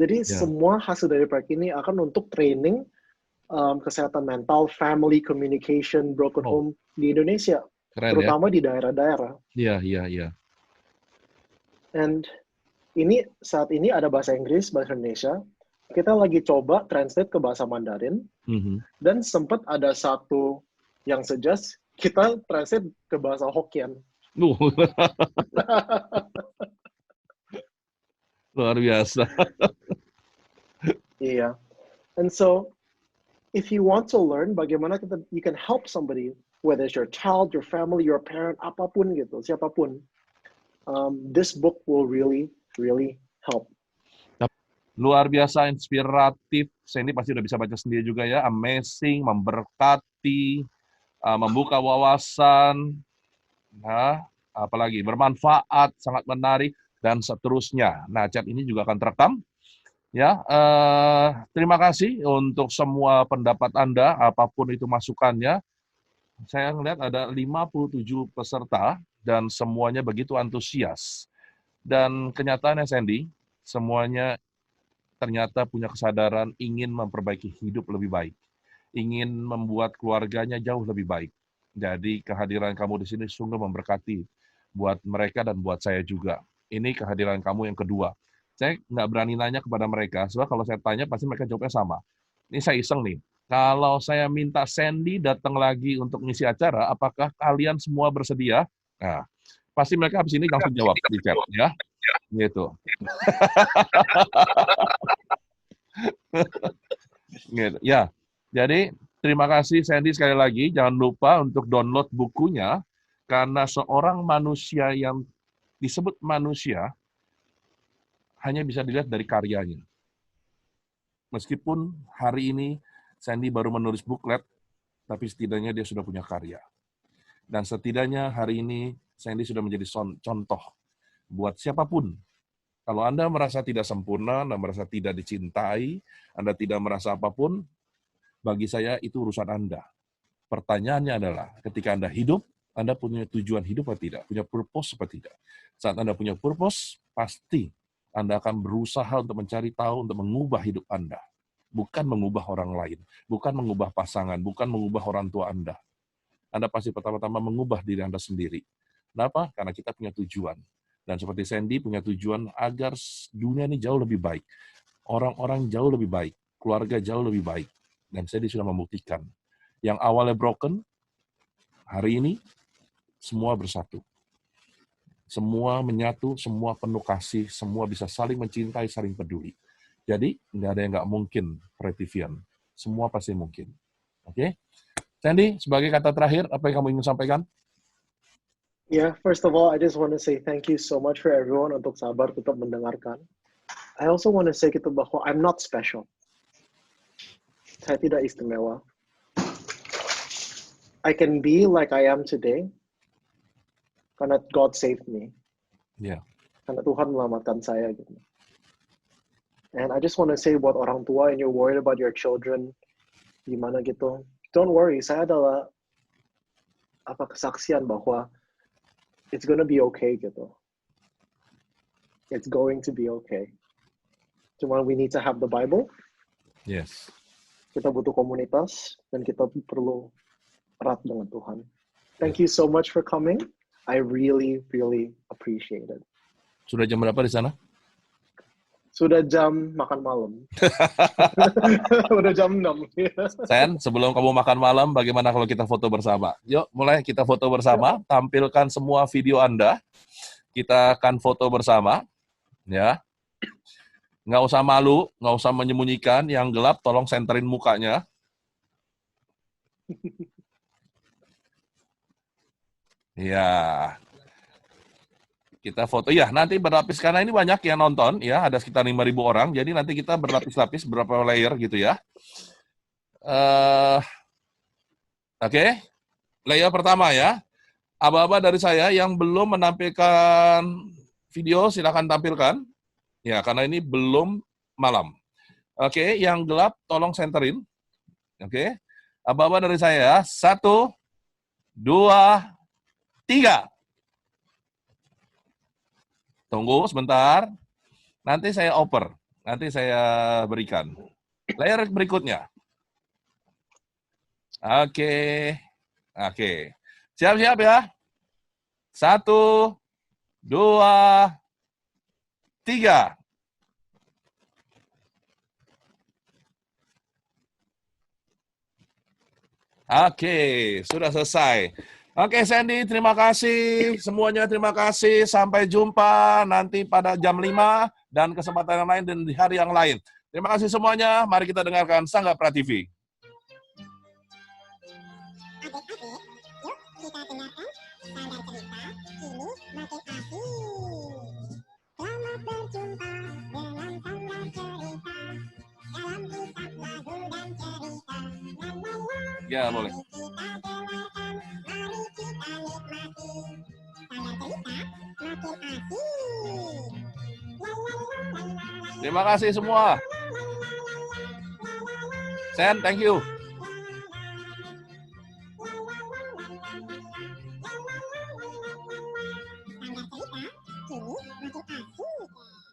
Jadi Ya, semua hasil dari proyek ini akan untuk training kesehatan mental, family communication, broken oh, home di Indonesia, keren ya. terutama di daerah-daerah. Iya, iya, iya. And ini saat ini ada bahasa Inggris, bahasa Indonesia. Kita lagi coba translate ke bahasa Mandarin, Mhm. dan sempat ada satu yang suggest kita translate ke bahasa Hokkien. Luar biasa. Iya. And so, if you want to learn bagaimana you can help somebody, whether it's your child, your family, your parent, apapun gitu, siapapun, this book will really, really help. Luar biasa inspiratif. Sandy pasti udah bisa baca sendiri juga ya. Amazing, memberkati, membuka wawasan, nah, apalagi bermanfaat, sangat menarik, dan seterusnya. Nah, chat ini juga akan terekam. Ya, terima kasih untuk semua pendapat Anda, apapun itu masukannya. Saya melihat ada 57 peserta, dan semuanya begitu antusias. Dan kenyataannya, Sandy, semuanya ternyata punya kesadaran ingin memperbaiki hidup lebih baik, ingin membuat keluarganya jauh lebih baik. Jadi kehadiran kamu di sini sungguh memberkati buat mereka dan buat saya juga. Ini kehadiran kamu yang kedua. Saya nggak berani nanya kepada mereka, sebab kalau saya tanya pasti mereka jawabnya sama. Ini saya iseng nih. Kalau saya minta Sandy datang lagi untuk ngisi acara, apakah kalian semua bersedia? Nah, pasti mereka habis ini langsung jawab di chat, ya. Gitu. Gitu. Ya, jadi terima kasih Sandy sekali lagi. Jangan lupa untuk download bukunya, karena seorang manusia yang disebut manusia hanya bisa dilihat dari karyanya. Meskipun hari ini Sandy baru menulis buklet, tapi setidaknya dia sudah punya karya. Dan setidaknya hari ini Sandy sudah menjadi contoh buat siapapun. Kalau Anda merasa tidak sempurna, Anda merasa tidak dicintai, Anda tidak merasa apapun, bagi saya itu urusan Anda. Pertanyaannya adalah, ketika Anda hidup, Anda punya tujuan hidup atau tidak? Punya purpose atau tidak? Saat Anda punya purpose, pasti Anda akan berusaha untuk mencari tahu, untuk mengubah hidup Anda. Bukan mengubah orang lain, bukan mengubah pasangan, bukan mengubah orang tua Anda. Anda pasti pertama-tama mengubah diri Anda sendiri. Kenapa? Karena kita punya tujuan. Dan seperti Sandy punya tujuan agar dunia ini jauh lebih baik. Orang-orang jauh lebih baik. Keluarga jauh lebih baik. Dan Sandy sudah membuktikan. Yang awalnya broken, hari ini semua bersatu. Semua menyatu, semua penuh kasih, semua bisa saling mencintai, saling peduli. Jadi, nggak ada yang nggak mungkin, Pretivian. Semua pasti mungkin. Oke? Sandy, sebagai kata terakhir, apa yang kamu ingin sampaikan? Yeah, first of all, I just want to say thank you so much for everyone untuk sabar tetap mendengarkan. I also want to say gitu bahwa I'm not special. Saya tidak istimewa. I can be like I am today karena God saved me. Ya. Karena Tuhan menyelamatkan saya gitu. And I just want to say buat orang tua and you're worried about your children, gimana gitu. Don't worry, saya adalah kesaksian bahwa it's gonna be okay gitu. It's going to be okay. Cuma we need to have the Bible. Yes. Kita butuh komunitas dan kita perlu erat dengan Tuhan. Thank you so much for coming. I really, really appreciate it. Sudah jam berapa di sana? Sudah jam makan malam. Udah jam 6. Sen, sebelum kamu makan malam, bagaimana kalau kita foto bersama? Yuk, mulai kita foto bersama. Tampilkan semua video Anda. Kita akan foto bersama. Ya. Nggak usah malu, nggak usah menyembunyikan. Yang gelap, tolong senterin mukanya. Ya. Kita foto. Ya, nanti berlapis, karena ini banyak yang nonton. Ya, ada sekitar 5.000 orang. Jadi nanti kita berlapis-lapis, beberapa layer gitu ya. Oke. Layer pertama ya. Aba-aba dari saya yang belum menampilkan video, silakan tampilkan. Ya, karena ini belum malam. Oke, yang gelap tolong senterin. Oke. Aba-aba dari saya, 1, 2, 3. Tunggu sebentar. Nanti saya oper. Nanti saya berikan. Layer berikutnya. Oke. Oke. Siap-siap ya. 1, 2, 3. Oke, sudah selesai. Oke, Sandy, terima kasih. Semuanya terima kasih. Sampai jumpa nanti pada jam 5 dan kesempatan yang lain dan di hari yang lain. Terima kasih semuanya. Mari kita dengarkan Sangga Prativi. Adik-adik, yuk kita dengarkan standar cerita kini makin asik. Selamat berjumpa dengan standar cerita dalam kisah lagu dan cerita. La la la. Ya, boleh. Mari kita dengarkan, mari kita nikmati. Standar cerita makin asik. La la la la la la. Terima kasih semua. Sen, thank you. Standar cerita kini makin asik.